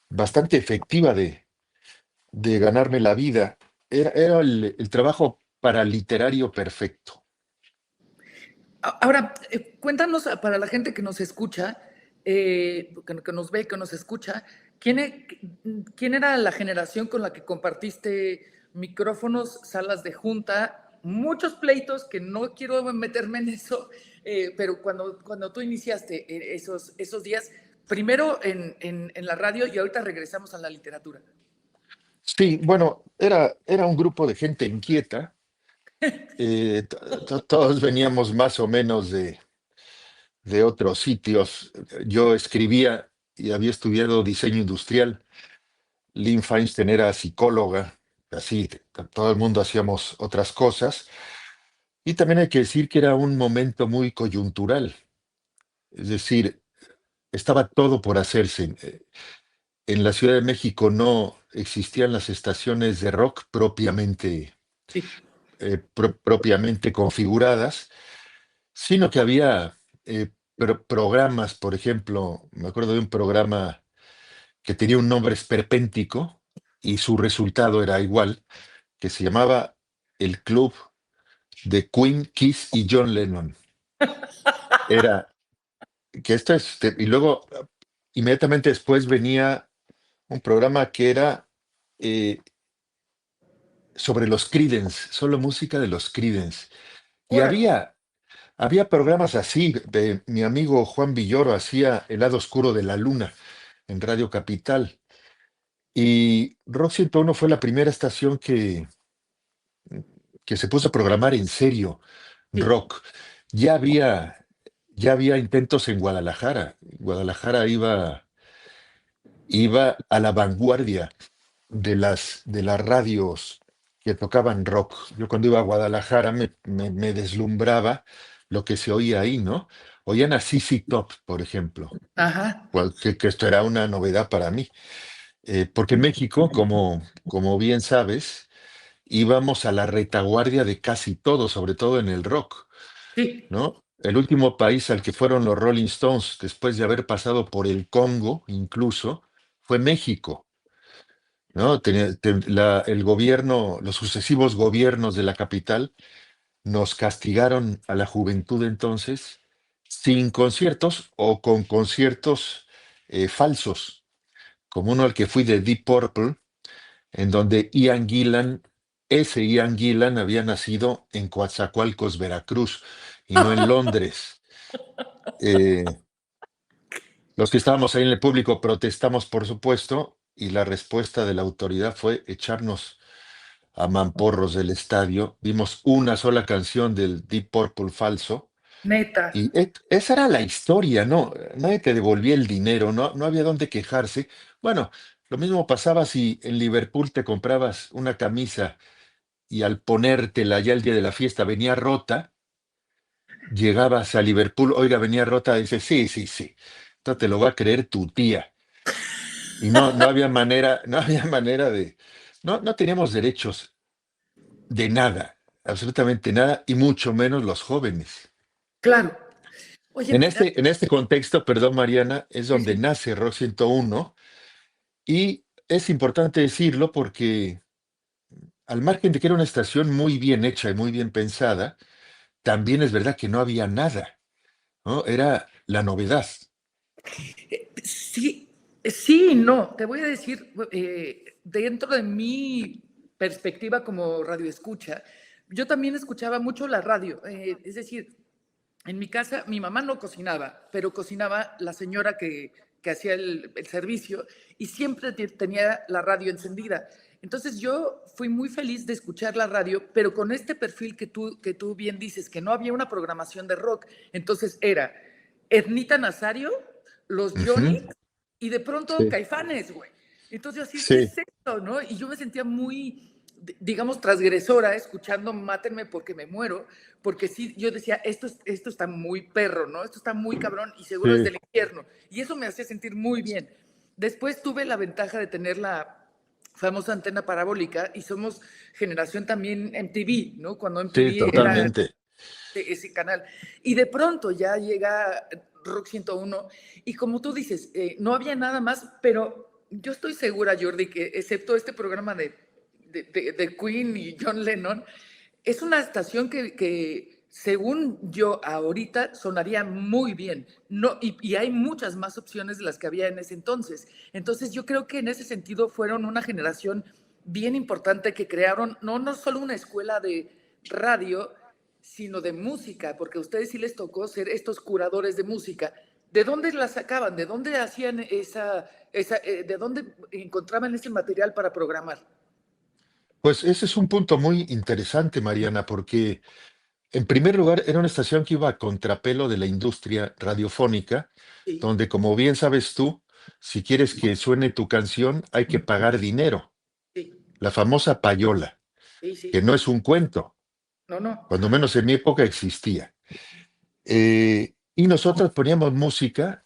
bastante efectiva de ganarme la vida. Era el trabajo paraliterario perfecto. Ahora, cuéntanos para la gente que nos escucha, que nos ve, que nos escucha, ¿quién era la generación con la que compartiste micrófonos, salas de junta, muchos pleitos, que no quiero meterme en eso, pero cuando tú iniciaste esos días, primero en la radio y ahorita regresamos a la literatura? Sí, bueno, era un grupo de gente inquieta. Todos veníamos más o menos de otros sitios. Yo escribía y había estudiado diseño industrial. Lynn Feinstein era psicóloga, así, todo el mundo hacíamos otras cosas. Y también hay que decir que era un momento muy coyuntural, es decir, estaba todo por hacerse. En la Ciudad de México no existían las estaciones de rock propiamente configuradas, sino que había programas, por ejemplo, me acuerdo de un programa que tenía un nombre esperpéntico y su resultado era igual, que se llamaba El Club de Queen, Kiss y John Lennon. Era que esto es, y luego inmediatamente después venía un programa que era sobre los Creedence, solo música de los Creedence. Y había programas así. Mi amigo Juan Villoro hacía El lado oscuro de la luna en Radio Capital. Y Rock 101 fue la primera estación que se puso a programar en serio rock. Ya había intentos en Guadalajara. Guadalajara iba a la vanguardia de las radios que tocaban rock. Yo cuando iba a Guadalajara me deslumbraba lo que se oía ahí, ¿no? oían a CC Top, por ejemplo, Ajá. que esto era una novedad para mí. Porque en México, como bien sabes, íbamos a la retaguardia de casi todo, sobre todo en el rock, Sí. ¿no? El último país al que fueron los Rolling Stones, después de haber pasado por el Congo incluso, fue México, ¿no? El gobierno, los sucesivos gobiernos de la capital nos castigaron a la juventud entonces sin conciertos o con conciertos falsos, como uno al que fui de Deep Purple, en donde ese Ian Gillan había nacido en Coatzacoalcos, Veracruz, y no en Londres. Eh, los que estábamos ahí en el público protestamos, por supuesto, y la respuesta de la autoridad fue echarnos a mamporros del estadio. Vimos una sola canción del Deep Purple falso, Neta. y esa era la historia, ¿no? Nadie te devolvía el dinero, no había dónde quejarse. Bueno, lo mismo pasaba si en Liverpool te comprabas una camisa y al ponértela ya el día de la fiesta venía rota, llegabas a Liverpool, oiga, venía rota, dice, sí, sí, sí, esto te lo va a creer tu tía. Y no había manera, no teníamos derechos de nada, absolutamente nada, y mucho menos los jóvenes. Claro. Oye, En este contexto, perdón, Mariana, es sí, donde sí. nace Rock 101, y es importante decirlo porque al margen de que era una estación muy bien hecha y muy bien pensada, también es verdad que no había nada, ¿no? Era la novedad. Sí, sí y no. Te voy a decir, dentro de mi perspectiva como radioescucha, yo también escuchaba mucho la radio. Es decir, en mi casa mi mamá no cocinaba, pero cocinaba la señora que hacía el servicio y siempre tenía la radio encendida. Entonces yo fui muy feliz de escuchar la radio, pero con este perfil que tú bien dices, que no había una programación de rock. Entonces era Ernita Nazario, los Ujú. Johnny y de pronto Sí, Caifanes, güey. Entonces yo así, ¿qué sí, es esto, no? Y yo me sentía muy, digamos, transgresora escuchando Mátenme porque me muero, porque sí, yo decía, esto está muy perro, ¿no? Esto está muy cabrón y seguro es sí, del infierno. Y eso me hacía sentir muy bien. Después tuve la ventaja de tener la famosa antena parabólica y somos generación también MTV, ¿no? Cuando sí, MTV era totalmente. ese canal. Y de pronto ya llega Rock 101 y como tú dices, no había nada más, pero yo estoy segura, Jordi, que excepto este programa de Queen y John Lennon, es una estación que según yo ahorita sonaría muy bien. No, y hay muchas más opciones de las que había en ese entonces. Entonces yo creo que en ese sentido fueron una generación bien importante que crearon no solo una escuela de radio, sino de música, porque a ustedes sí les tocó ser estos curadores de música. ¿De dónde la sacaban? ¿De dónde hacían de dónde encontraban ese material para programar? Pues ese es un punto muy interesante, Mariana, porque en primer lugar era una estación que iba a contrapelo de la industria radiofónica, Sí, donde, como bien sabes tú, si quieres que suene tu canción, hay que pagar dinero, sí, la famosa payola, sí, que sí. no es un cuento, No, no. cuando menos en mi época existía. Y nosotros poníamos música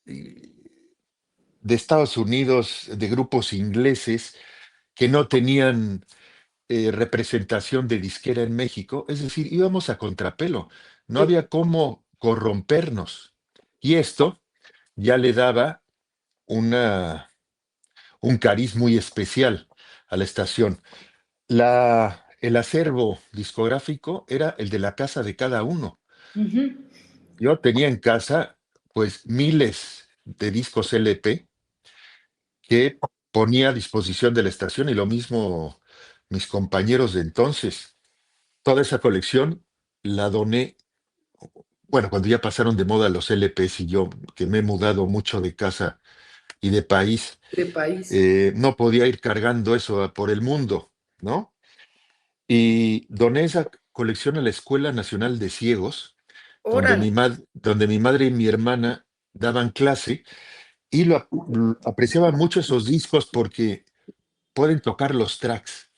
de Estados Unidos, de grupos ingleses que no tenían representación de disquera en México, es decir, íbamos a contrapelo, no Sí. había cómo corrompernos. Y esto ya le daba un cariz muy especial a la estación. El acervo discográfico era el de la casa de cada uno. Ujú. Yo tenía en casa pues miles de discos LP que ponía a disposición de la estación y lo mismo mis compañeros de entonces. Toda esa colección la doné, bueno, cuando ya pasaron de moda los LPs y yo, que me he mudado mucho de casa y de país, De país. no podía ir cargando eso por el mundo, ¿no? Y doné esa colección a la Escuela Nacional de Ciegos, Órale. donde mi madre y mi hermana daban clase y apreciaban mucho esos discos porque pueden tocar los tracks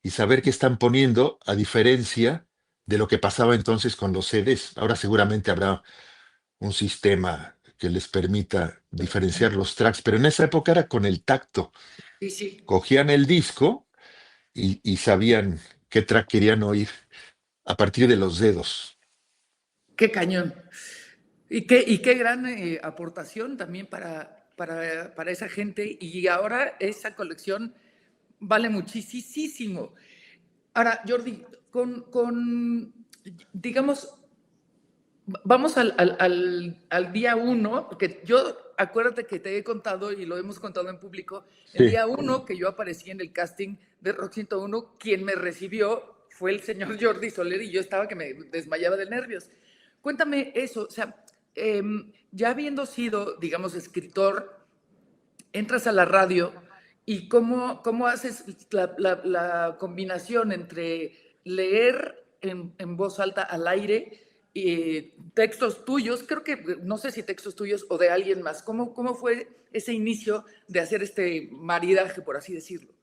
y saber qué están poniendo, a diferencia de lo que pasaba entonces con los CDs. Ahora seguramente habrá un sistema que les permita diferenciar los tracks, pero en esa época era con el tacto. Sí, sí. Cogían el disco y sabían qué track querían oír a partir de los dedos. Qué cañón. Y qué gran aportación también para esa gente. Y ahora esa colección vale muchísimo. Ahora, Jordi, digamos, vamos al día 1, porque yo, acuérdate que te he contado y lo hemos contado en público, el Sí. día 1 que yo aparecí en el casting de Rock 101, quien me recibió fue el señor Jordi Soler y yo estaba que me desmayaba de nervios. Cuéntame eso, o sea, ya habiendo sido, digamos, escritor, entras a la radio y cómo haces la combinación entre leer en voz alta al aire textos tuyos, creo que, no sé si textos tuyos o de alguien más. ¿Cómo fue ese inicio de hacer este maridaje, por así decirlo?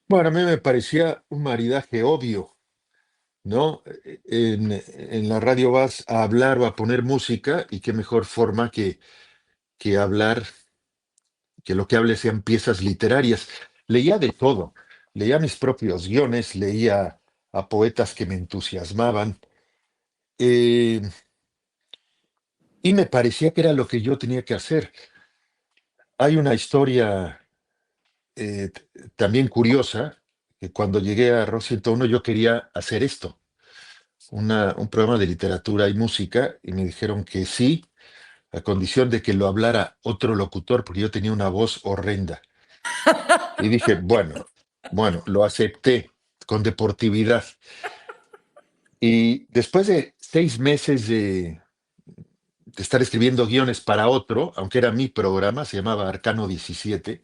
Bueno, a mí me parecía un maridaje obvio, ¿no? En la radio vas a hablar o a poner música y qué mejor forma que hablar, que lo que hables sean piezas literarias. Leía de todo, leía mis propios guiones, leía a poetas que me entusiasmaban. eh, y me parecía que era lo que yo tenía que hacer. Hay una historia también curiosa, que cuando llegué a Rock 101 yo quería hacer esto, un programa de literatura y música, y me dijeron que sí, a condición de que lo hablara otro locutor, porque yo tenía una voz horrenda. Y dije, bueno, lo acepté con deportividad. Y después de 6 meses de estar escribiendo guiones para otro, aunque era mi programa, se llamaba Arcano 17,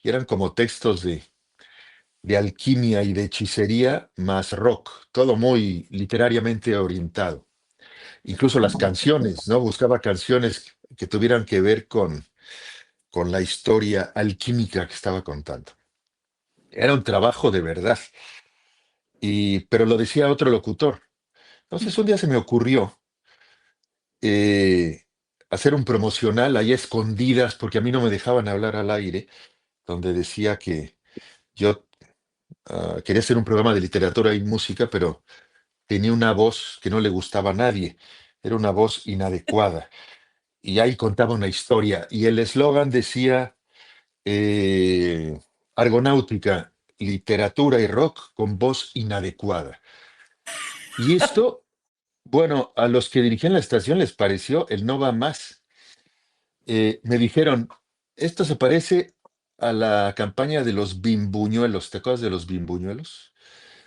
y eran como textos de alquimia y de hechicería más rock, todo muy literariamente orientado. Incluso las canciones, ¿no? Buscaba canciones que tuvieran que ver con la historia alquímica que estaba contando. Era un trabajo de verdad, pero lo decía otro locutor. Entonces un día se me ocurrió eh, hacer un promocional ahí a escondidas, porque a mí no me dejaban hablar al aire, donde decía que yo quería hacer un programa de literatura y música, pero tenía una voz que no le gustaba a nadie, era una voz inadecuada. Y ahí contaba una historia, y el eslogan decía, Argonáutica, literatura y rock con voz inadecuada. Y esto, bueno, a los que dirigían la estación les pareció el no va más. Me dijeron, esto se parece a la campaña de los bimbuñuelos. ¿Te acuerdas de los bimbuñuelos?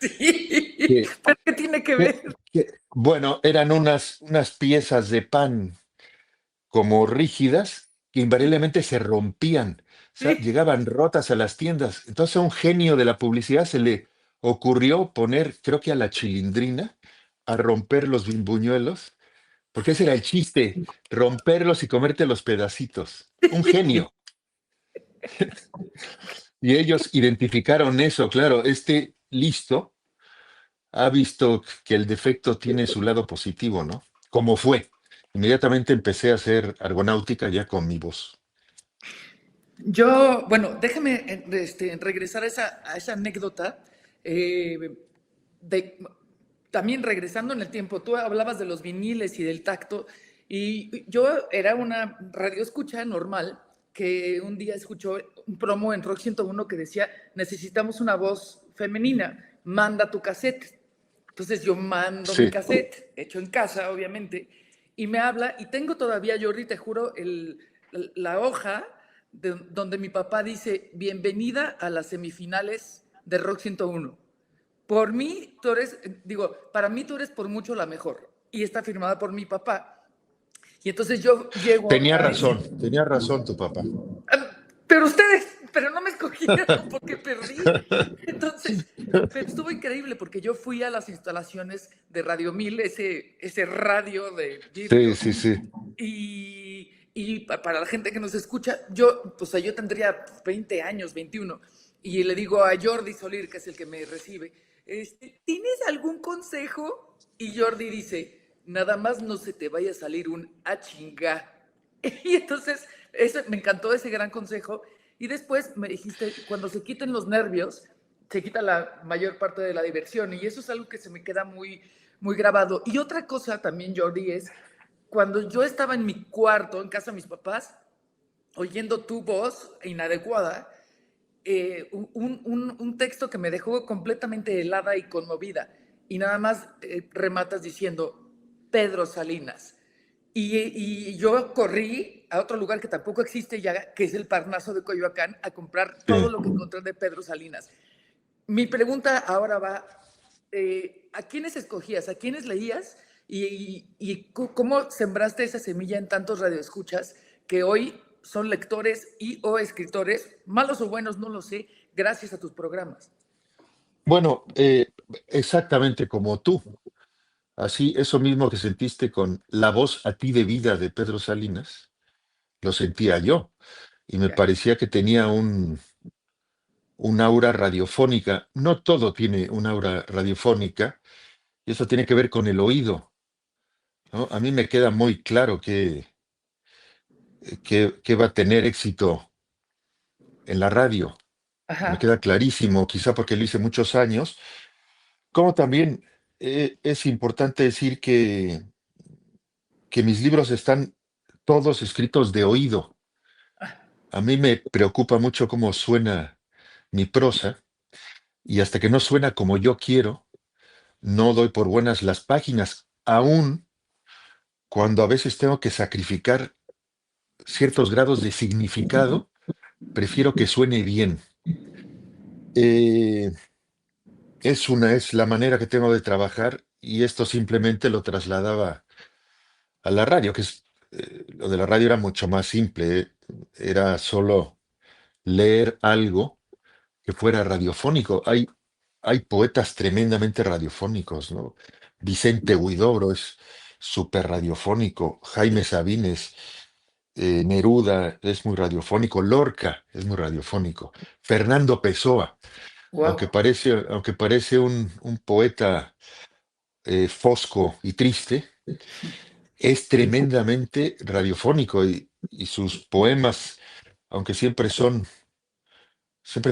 Sí, Que, ¿pero qué tiene que ver? bueno, eran unas piezas de pan como rígidas que invariablemente se rompían, o sea, Sí. llegaban rotas a las tiendas. Entonces a un genio de la publicidad se le ocurrió poner, creo que a la Chilindrina, a romper los bimbuñuelos, porque ese era el chiste, romperlos y comerte los pedacitos. Un genio. Y ellos identificaron eso, claro, listo ha visto que el defecto tiene su lado positivo, ¿no? Como fue. Inmediatamente empecé a hacer argonáutica ya con mi voz. Yo, bueno, déjame regresar a esa anécdota. También regresando en el tiempo, tú hablabas de los viniles y del tacto, y yo era una radioescucha normal que un día escuchó un promo en Rock 101 que decía, necesitamos una voz femenina, manda tu cassette. Entonces yo mando mi cassette, hecho en casa, obviamente, y me habla, y tengo todavía, Jordi, te juro, la hoja donde mi papá dice, bienvenida a las semifinales de Rock 101. Por mí, para mí tú eres por mucho la mejor. Y está firmada por mi papá. Y entonces yo llego... Tenía razón tu papá. Pero no me escogieron porque perdí. Entonces, pero estuvo increíble porque yo fui a las instalaciones de Radio 1000, ese radio de vidrio. Sí. Y para la gente que nos escucha, yo tendría 20 años, 21, y le digo a Jordi Soler, que es el que me recibe, ¿tienes algún consejo? Y Jordi dice, nada más no se te vaya a salir un a chinga. Y entonces, eso, me encantó ese gran consejo. Y después me dijiste, cuando se quiten los nervios, se quita la mayor parte de la diversión. Y eso es algo que se me queda muy, muy grabado. Y otra cosa también, Jordi, es cuando yo estaba en mi cuarto, en casa de mis papás, oyendo tu voz inadecuada, un texto que me dejó completamente helada y conmovida. Y nada más rematas diciendo, Pedro Salinas. Y yo corrí a otro lugar que tampoco existe ya, que es el Parnaso de Coyoacán, a comprar todo lo que encontré de Pedro Salinas. Mi pregunta ahora va, ¿a quiénes escogías? ¿A quiénes leías? ¿Y cómo sembraste esa semilla en tantos radioescuchas que hoy son lectores y o escritores, malos o buenos, no lo sé, gracias a tus programas? Bueno, exactamente como tú. Así, eso mismo que sentiste con La voz a ti de vida de Pedro Salinas, lo sentía yo. Y me parecía que tenía un aura radiofónica. No todo tiene un aura radiofónica, y eso tiene que ver con el oído, ¿no? A mí me queda muy claro que va a tener éxito en la radio. Me Ajá. queda clarísimo, quizá porque lo hice muchos años. Como también es importante decir que mis libros están todos escritos de oído. A mí me preocupa mucho cómo suena mi prosa, y hasta que no suena como yo quiero, no doy por buenas las páginas, aun cuando a veces tengo que sacrificar ciertos grados de significado, prefiero que suene bien. Eh, es la manera que tengo de trabajar, y esto simplemente lo trasladaba a la radio, lo de la radio era mucho más simple, era solo leer algo que fuera radiofónico. Hay poetas tremendamente radiofónicos, ¿no? Vicente Huidobro es súper radiofónico, Jaime Sabines, Neruda es muy radiofónico, Lorca es muy radiofónico, Fernando Pessoa, Wow. aunque parece un poeta fosco y triste, es tremendamente radiofónico, y sus poemas, aunque siempre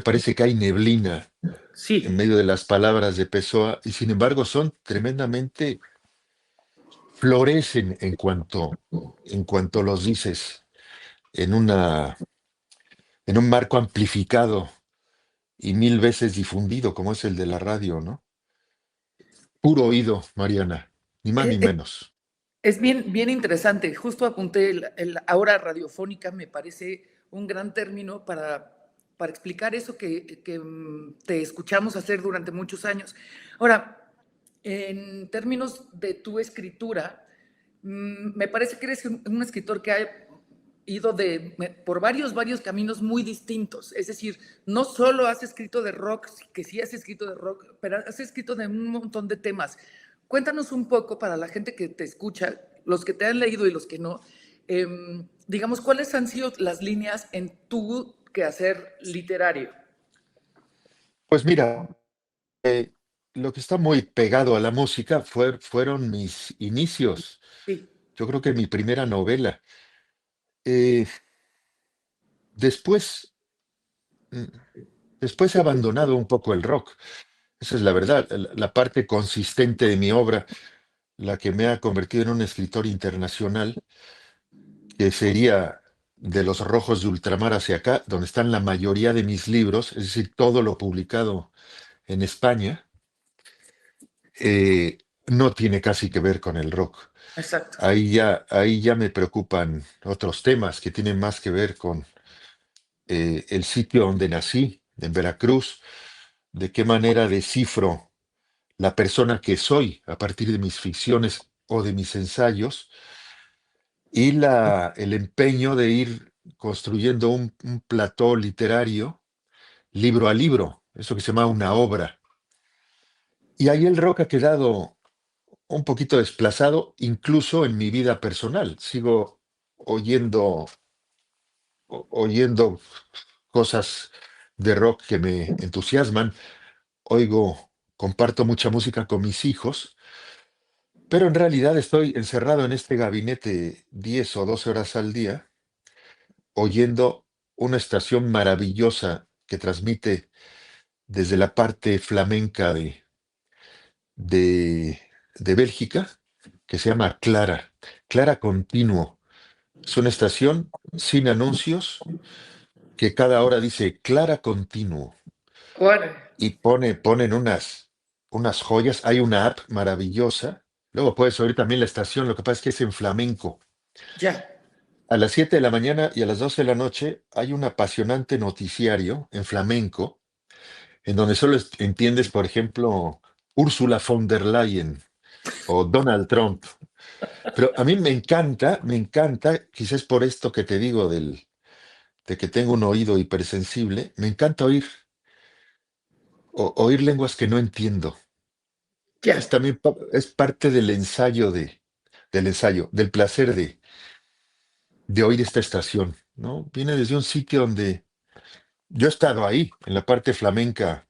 parece que hay neblina en Sí. medio de las palabras de Pessoa, y sin embargo son tremendamente, florecen en cuanto los dices en en un marco amplificado y mil veces difundido como es el de la radio, ¿no? Puro oído, Mariana, ni más ni Eh, menos. Es bien, bien interesante. Justo apunté el aura radiofónica, me parece un gran término para explicar eso que te escuchamos hacer durante muchos años. Ahora, en términos de tu escritura, me parece que eres un escritor que ha ido por varios caminos muy distintos. Es decir, no solo has escrito de rock, que sí has escrito de rock, pero has escrito de un montón de temas. Cuéntanos un poco para la gente que te escucha, los que te han leído y los que no, digamos, ¿cuáles han sido las líneas en tu quehacer literario? Pues mira, eh, lo que está muy pegado a la música fueron mis inicios. Sí. Yo creo que mi primera novela. Eh, después, mm, después he abandonado un poco el rock. Esa es la verdad. La parte consistente de mi obra, la que me ha convertido en un escritor internacional, que sería de los Rojos de Ultramar hacia acá, donde están la mayoría de mis libros, es decir, todo lo publicado en España, no tiene casi que ver con el rock. Exacto. Ahí ya me preocupan otros temas que tienen más que ver con el sitio donde nací, en Veracruz, de qué manera descifro la persona que soy a partir de mis ficciones o de mis ensayos, y el empeño de ir construyendo un plató literario, libro a libro, eso que se llama una obra. Y ahí el rock ha quedado un poquito desplazado, incluso en mi vida personal. Sigo oyendo, oyendo cosas de rock que me entusiasman. Comparto mucha música con mis hijos, Pero en realidad estoy encerrado en este gabinete 10 o 12 horas al día, oyendo una estación maravillosa que transmite desde la parte flamenca de, de Bélgica, que se llama Clara, Clara Continuo. Es una estación sin anuncios que cada hora dice Clara Continuo Órale, y ponen unas joyas. Hay una app maravillosa. Luego puedes oír también la estación, lo que pasa es que es en flamenco. ya. A las 7 de la mañana y a las 12 de la noche hay un apasionante noticiario en flamenco, en donde solo entiendes, por ejemplo, Ursula von der Leyen o Donald Trump. Pero a mí me encanta, quizás por esto que te digo de que tengo un oído hipersensible, me encanta oír lenguas que no entiendo. Ya. También es parte del del placer de oír esta estación, ¿no? Viene desde un sitio donde yo he estado ahí, en la parte flamenca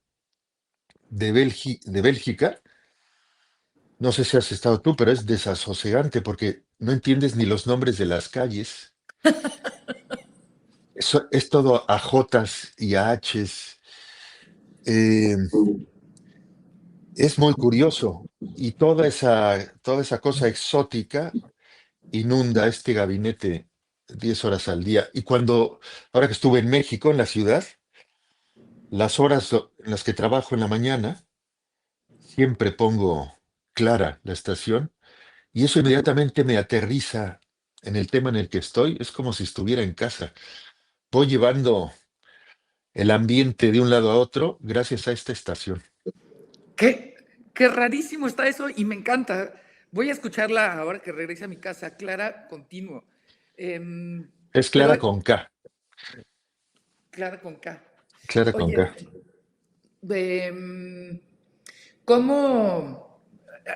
de Bélgica. No sé si has estado tú, pero es desasosegante porque no entiendes ni los nombres de las calles. Es todo a Jotas y a Hs. Eh, es muy curioso. Y toda esa cosa exótica inunda este gabinete 10 horas al día. Y ahora que estuve en México, en la ciudad, las horas en las que trabajo en la mañana, siempre pongo Clara, la estación, y eso inmediatamente me aterriza en el tema en el que estoy. Es como si estuviera en casa. Voy llevando el ambiente de un lado a otro gracias a esta estación. Qué rarísimo está eso y me encanta. Voy a escucharla ahora que regrese a mi casa. Clara Continuo. Es Pero Clara con K. Clara con K. Clara con Oye, K. ¿cómo,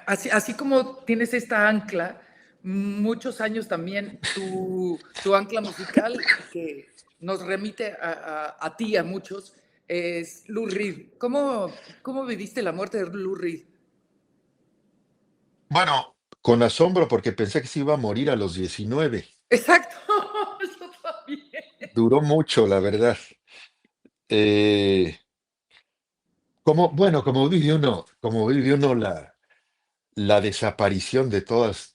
así como tienes esta ancla, muchos años también tu ancla musical que nos remite a ti, a muchos, es Lou Reed. ¿Cómo viviste la muerte de Lou Reed? Bueno, con asombro porque pensé que se iba a morir a los 19. Exacto, yo también. Duró mucho, la verdad. Eh, como vive uno la desaparición de todos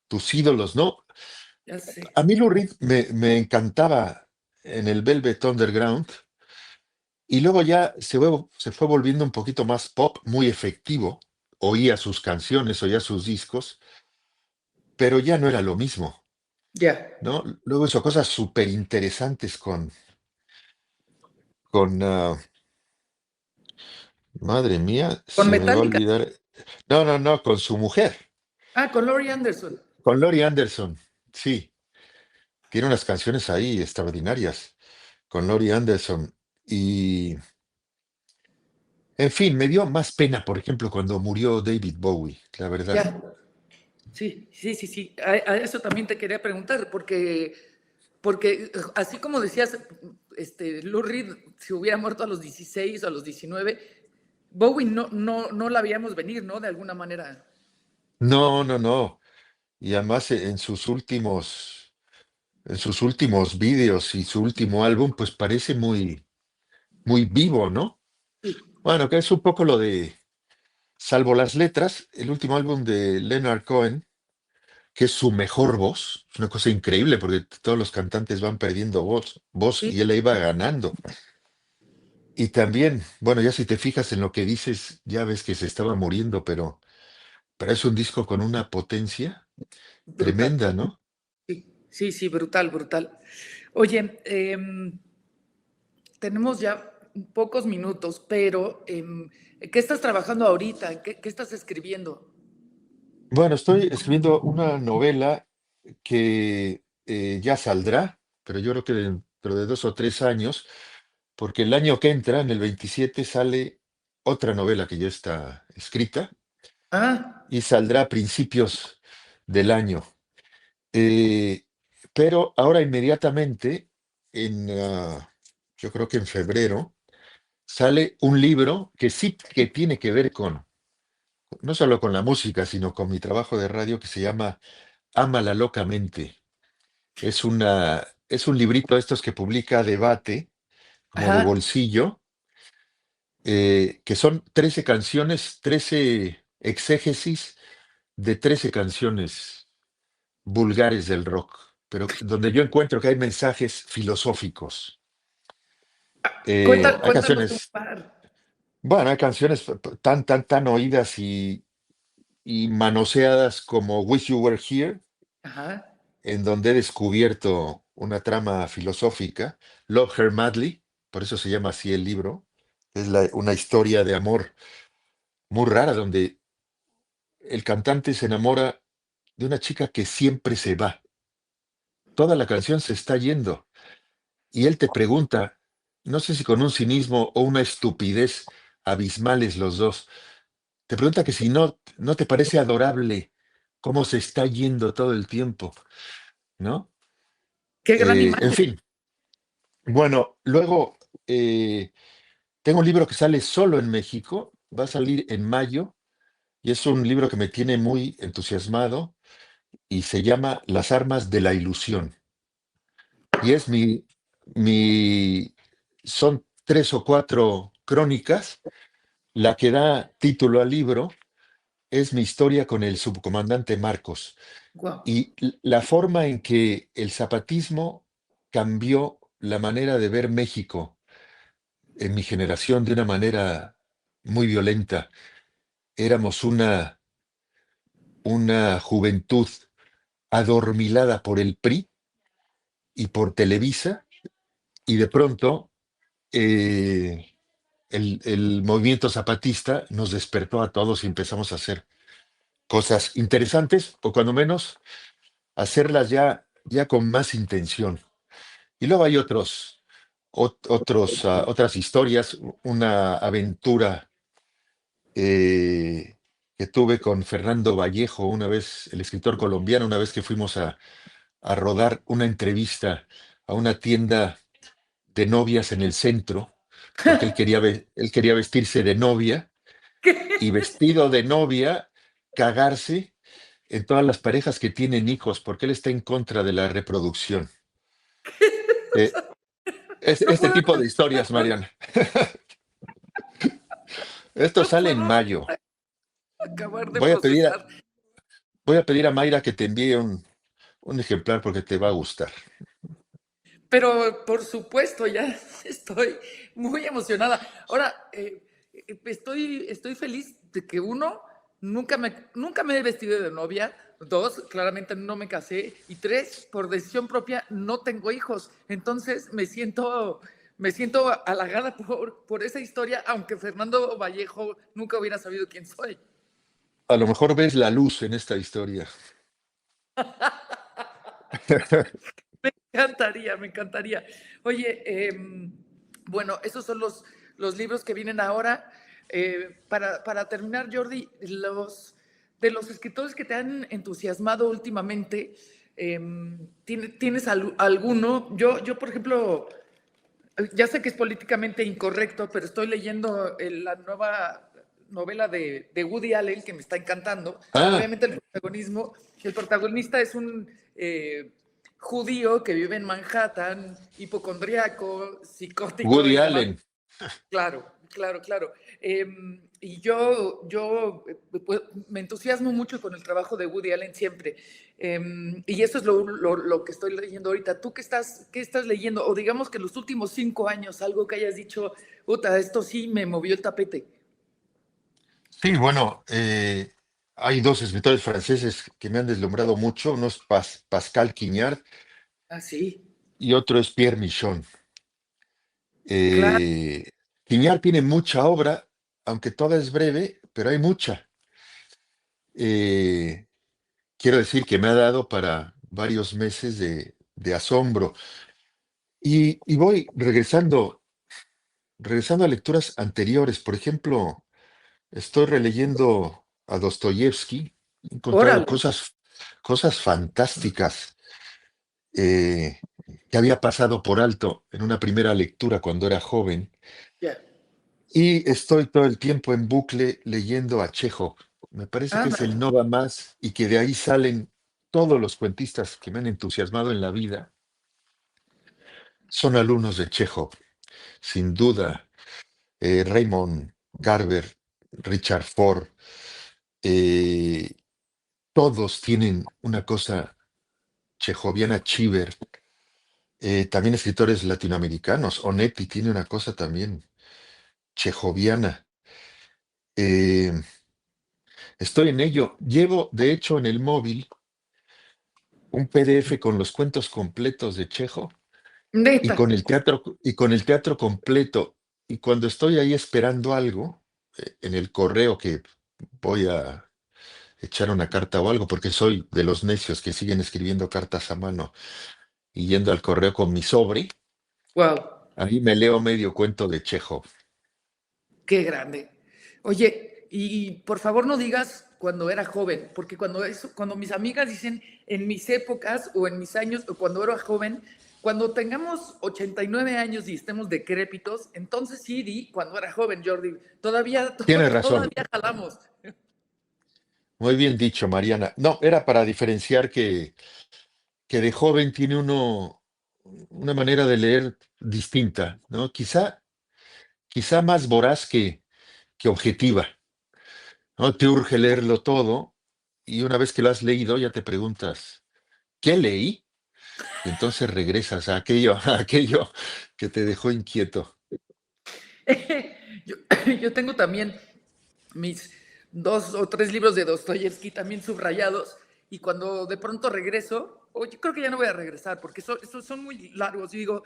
tus ídolos, ¿no? Ya sé. A mí Lou Reed me encantaba en el Velvet Underground y luego ya se fue volviendo un poquito más pop, muy efectivo. Oía sus canciones, oía sus discos, pero ya no era lo mismo, Ya. ¿no? Luego hizo cosas súper interesantes con madre mía, Con se me va a Metallica. olvidar. No, no, no, con su mujer, Ah, con Laurie Anderson. con Laurie Anderson. Sí, tiene unas canciones ahí extraordinarias con Laurie Anderson. Y, en fin, me dio más pena, por ejemplo, cuando murió David Bowie, la verdad. Ya. Sí, sí, sí, sí. A eso también te quería preguntar, porque así como decías, Lou Reed si hubiera muerto a los 16 o a los 19, Bowie no la veíamos venir, ¿no? De alguna manera. No, no, no. Y además en sus últimos vídeos y su último álbum, pues parece muy, muy vivo, ¿no? Bueno, que es un poco lo de, salvo las letras, el último álbum de Leonard Cohen, que es su mejor voz, es una cosa increíble porque todos los cantantes van perdiendo voz y él la iba ganando. Y también, bueno, ya si te fijas en lo que dices, ya ves que se estaba muriendo, pero es un disco con una potencia Brutal. tremenda, ¿no? Sí, sí, brutal, brutal. Oye, tenemos ya pocos minutos, pero ¿qué estás trabajando ahorita? ¿Qué estás escribiendo? Bueno, estoy escribiendo una novela que ya saldrá, pero yo creo que dentro de 2 o 3 años, porque el año que entra, en el 27, sale otra novela que ya está escrita Ah, y saldrá a principios del año. Eh, pero ahora inmediatamente, yo creo que en febrero, sale un libro que sí que tiene que ver no solo con la música, sino con mi trabajo de radio que se llama Ámala locamente. Es un librito de estos que publica Debate, como de Ajá. bolsillo, que son 13 canciones, 13 exégesis de 13 canciones vulgares del rock, pero donde yo encuentro que hay mensajes filosóficos. Hay Cuéntanos un canciones, par. bueno, hay canciones tan oídas y manoseadas como Wish You Were Here, Ajá. en donde he descubierto una trama filosófica, Love Her Madly, por eso se llama así el libro, es una historia de amor muy rara, donde el cantante se enamora de una chica que siempre se va. Toda la canción se está yendo. Y él te pregunta, no sé si con un cinismo o una estupidez abismales los dos, te pregunta que si no te parece adorable cómo se está yendo todo el tiempo, ¿no? Qué gran En imagen. fin, bueno, luego tengo un libro que sale solo en México, va a salir en mayo, y es un libro que me tiene muy entusiasmado y se llama Las armas de la ilusión. Y es son 3 o 4 crónicas. La que da título al libro es mi historia con el subcomandante Marcos Guau. y la forma en que el zapatismo cambió la manera de ver México en mi generación de una manera muy violenta. Éramos una juventud adormilada por el PRI y por Televisa, y de pronto eh, el movimiento zapatista nos despertó a todos y empezamos a hacer cosas interesantes, o cuando menos hacerlas ya con más intención. Y luego hay otras historias, una aventura eh, que tuve con Fernando Vallejo, una vez, el escritor colombiano, una vez que fuimos a rodar una entrevista a una tienda de novias en el centro, porque él quería vestirse de novia y vestido de novia, cagarse en todas las parejas que tienen hijos, porque él está en contra de la reproducción. Eh, No este puedo tipo de historias, Mariana. Esto no sale en puedo mayo. acabar de Voy a pedir a, procesar. voy a pedir a Mayra que te envíe un ejemplar porque te va a gustar. Pero por supuesto, ya estoy muy emocionada. Ahora, estoy feliz de que uno, nunca me he vestido de novia. Dos, claramente no me casé. Y tres, por decisión propia, no tengo hijos. Entonces me siento halagada por esa historia, aunque Fernando Vallejo nunca hubiera sabido quién soy. A lo mejor ves la luz en esta historia. Me encantaría, me encantaría. Oye, bueno, esos son los libros que vienen ahora. Para terminar, Jordi, de los escritores que te han entusiasmado últimamente, ¿tienes alguno? Yo, por ejemplo, ya sé que es políticamente incorrecto, pero estoy leyendo la nueva novela de Woody Allen, que me está encantando. Ah, Obviamente el protagonista es un judío que vive en Manhattan, hipocondriaco, psicótico Woody y demás. Allen. Claro, claro, claro. Y yo pues, me entusiasmo mucho con el trabajo de Woody Allen siempre. Y eso es lo que estoy leyendo ahorita. ¿Tú qué estás leyendo? O digamos que los últimos 5 años, algo que hayas dicho, puta, esto sí me movió el tapete. Sí, bueno, hay 2 escritores franceses que me han deslumbrado mucho. Uno es Pascal Quignard Ah, sí, y otro es Pierre Michon. claro. Eh, Quignard tiene mucha obra, aunque toda es breve, pero hay mucha. Eh, Quiero decir que me ha dado para varios meses de asombro. Y voy regresando a lecturas anteriores. Por ejemplo, estoy releyendo a Dostoyevsky. He encontrado Órale, cosas fantásticas eh, que había pasado por alto en una primera lectura cuando era joven. ya. Y estoy todo el tiempo en bucle leyendo a Chekhov. Me parece que es el no va más y que de ahí salen todos los cuentistas que me han entusiasmado en la vida. Son alumnos de Chekhov, sin duda. Raymond Garber, Richard Ford, eh, todos tienen una cosa chejoviana, Cheever, también escritores latinoamericanos. Onetti tiene una cosa también chejoviana. Eh, Estoy en ello. Llevo, de hecho, en el móvil un PDF con los cuentos completos de Chekhov y Neta. con el teatro completo. Y cuando estoy ahí esperando algo, en el correo que voy a echar una carta o algo, porque soy de los necios que siguen escribiendo cartas a mano y yendo al correo con mi sobre, Wow, ahí me leo medio cuento de Chekhov. qué grande. Oye, y por favor no digas cuando era joven, porque cuando mis amigas dicen en mis épocas o en mis años o cuando era joven, cuando tengamos 89 años y estemos decrépitos, entonces sí di cuando era joven, Jordi. Tienes razón. Todavía jalamos. Muy bien dicho, Mariana. No, era para diferenciar que de joven tiene uno una manera de leer distinta, ¿no? Quizá más voraz que objetiva, ¿no? Te urge leerlo todo y una vez que lo has leído ya te preguntas, ¿qué leí? Y entonces regresas a aquello que te dejó inquieto. Yo tengo también mis 2 o 3 libros de Dostoyevsky también subrayados y cuando de pronto regreso, yo creo que ya no voy a regresar porque esos son muy largos y digo,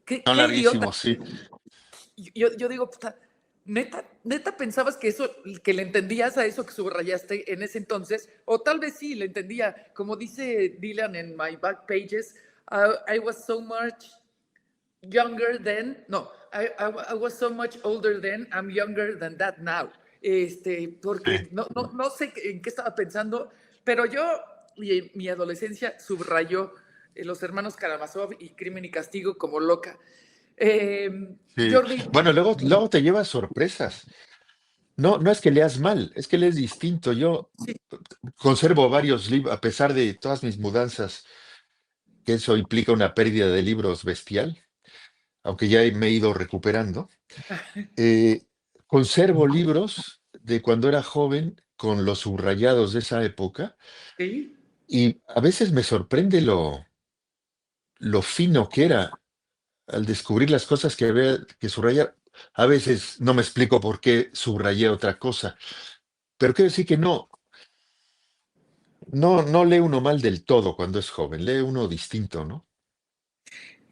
qué Son idiota. larguísimos, sí. Yo digo, puta, neta pensabas que le entendías a eso que subrayaste en ese entonces, o tal vez sí le entendía, como dice Dylan en My Back Pages, I was so much younger then, no, I was so much older then, I'm younger than that now. Porque no sé en qué estaba pensando, pero yo y en mi adolescencia subrayó Los Hermanos Karamazov y Crimen y Castigo como loca. Sí. Jordi. Bueno, luego te llevas sorpresas. No es que leas mal, es que lees distinto. Yo conservo varios libros, a pesar de todas mis mudanzas, que eso implica una pérdida de libros bestial, aunque ya me he ido recuperando. Conservo libros de cuando era joven con los subrayados de esa época. ¿Sí? Y a veces me sorprende lo fino que era al descubrir las cosas que había que subrayar. A veces no me explico por qué subrayé otra cosa, pero quiero decir que no lee uno mal del todo cuando es joven, lee uno distinto, ¿no?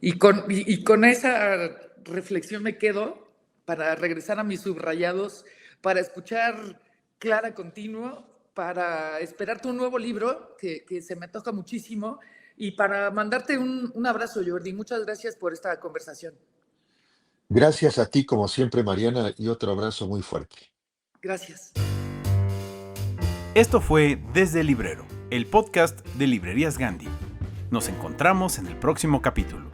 Y con esa reflexión me quedo para regresar a mis subrayados, para escuchar Clara Continuo, para esperarte un nuevo libro que se me toca muchísimo y para mandarte un abrazo, Jordi. Muchas gracias por esta conversación. Gracias a ti, como siempre, Mariana, y otro abrazo muy fuerte. Gracias. Esto fue Desde el Librero, el podcast de Librerías Gandhi. Nos encontramos en el próximo capítulo.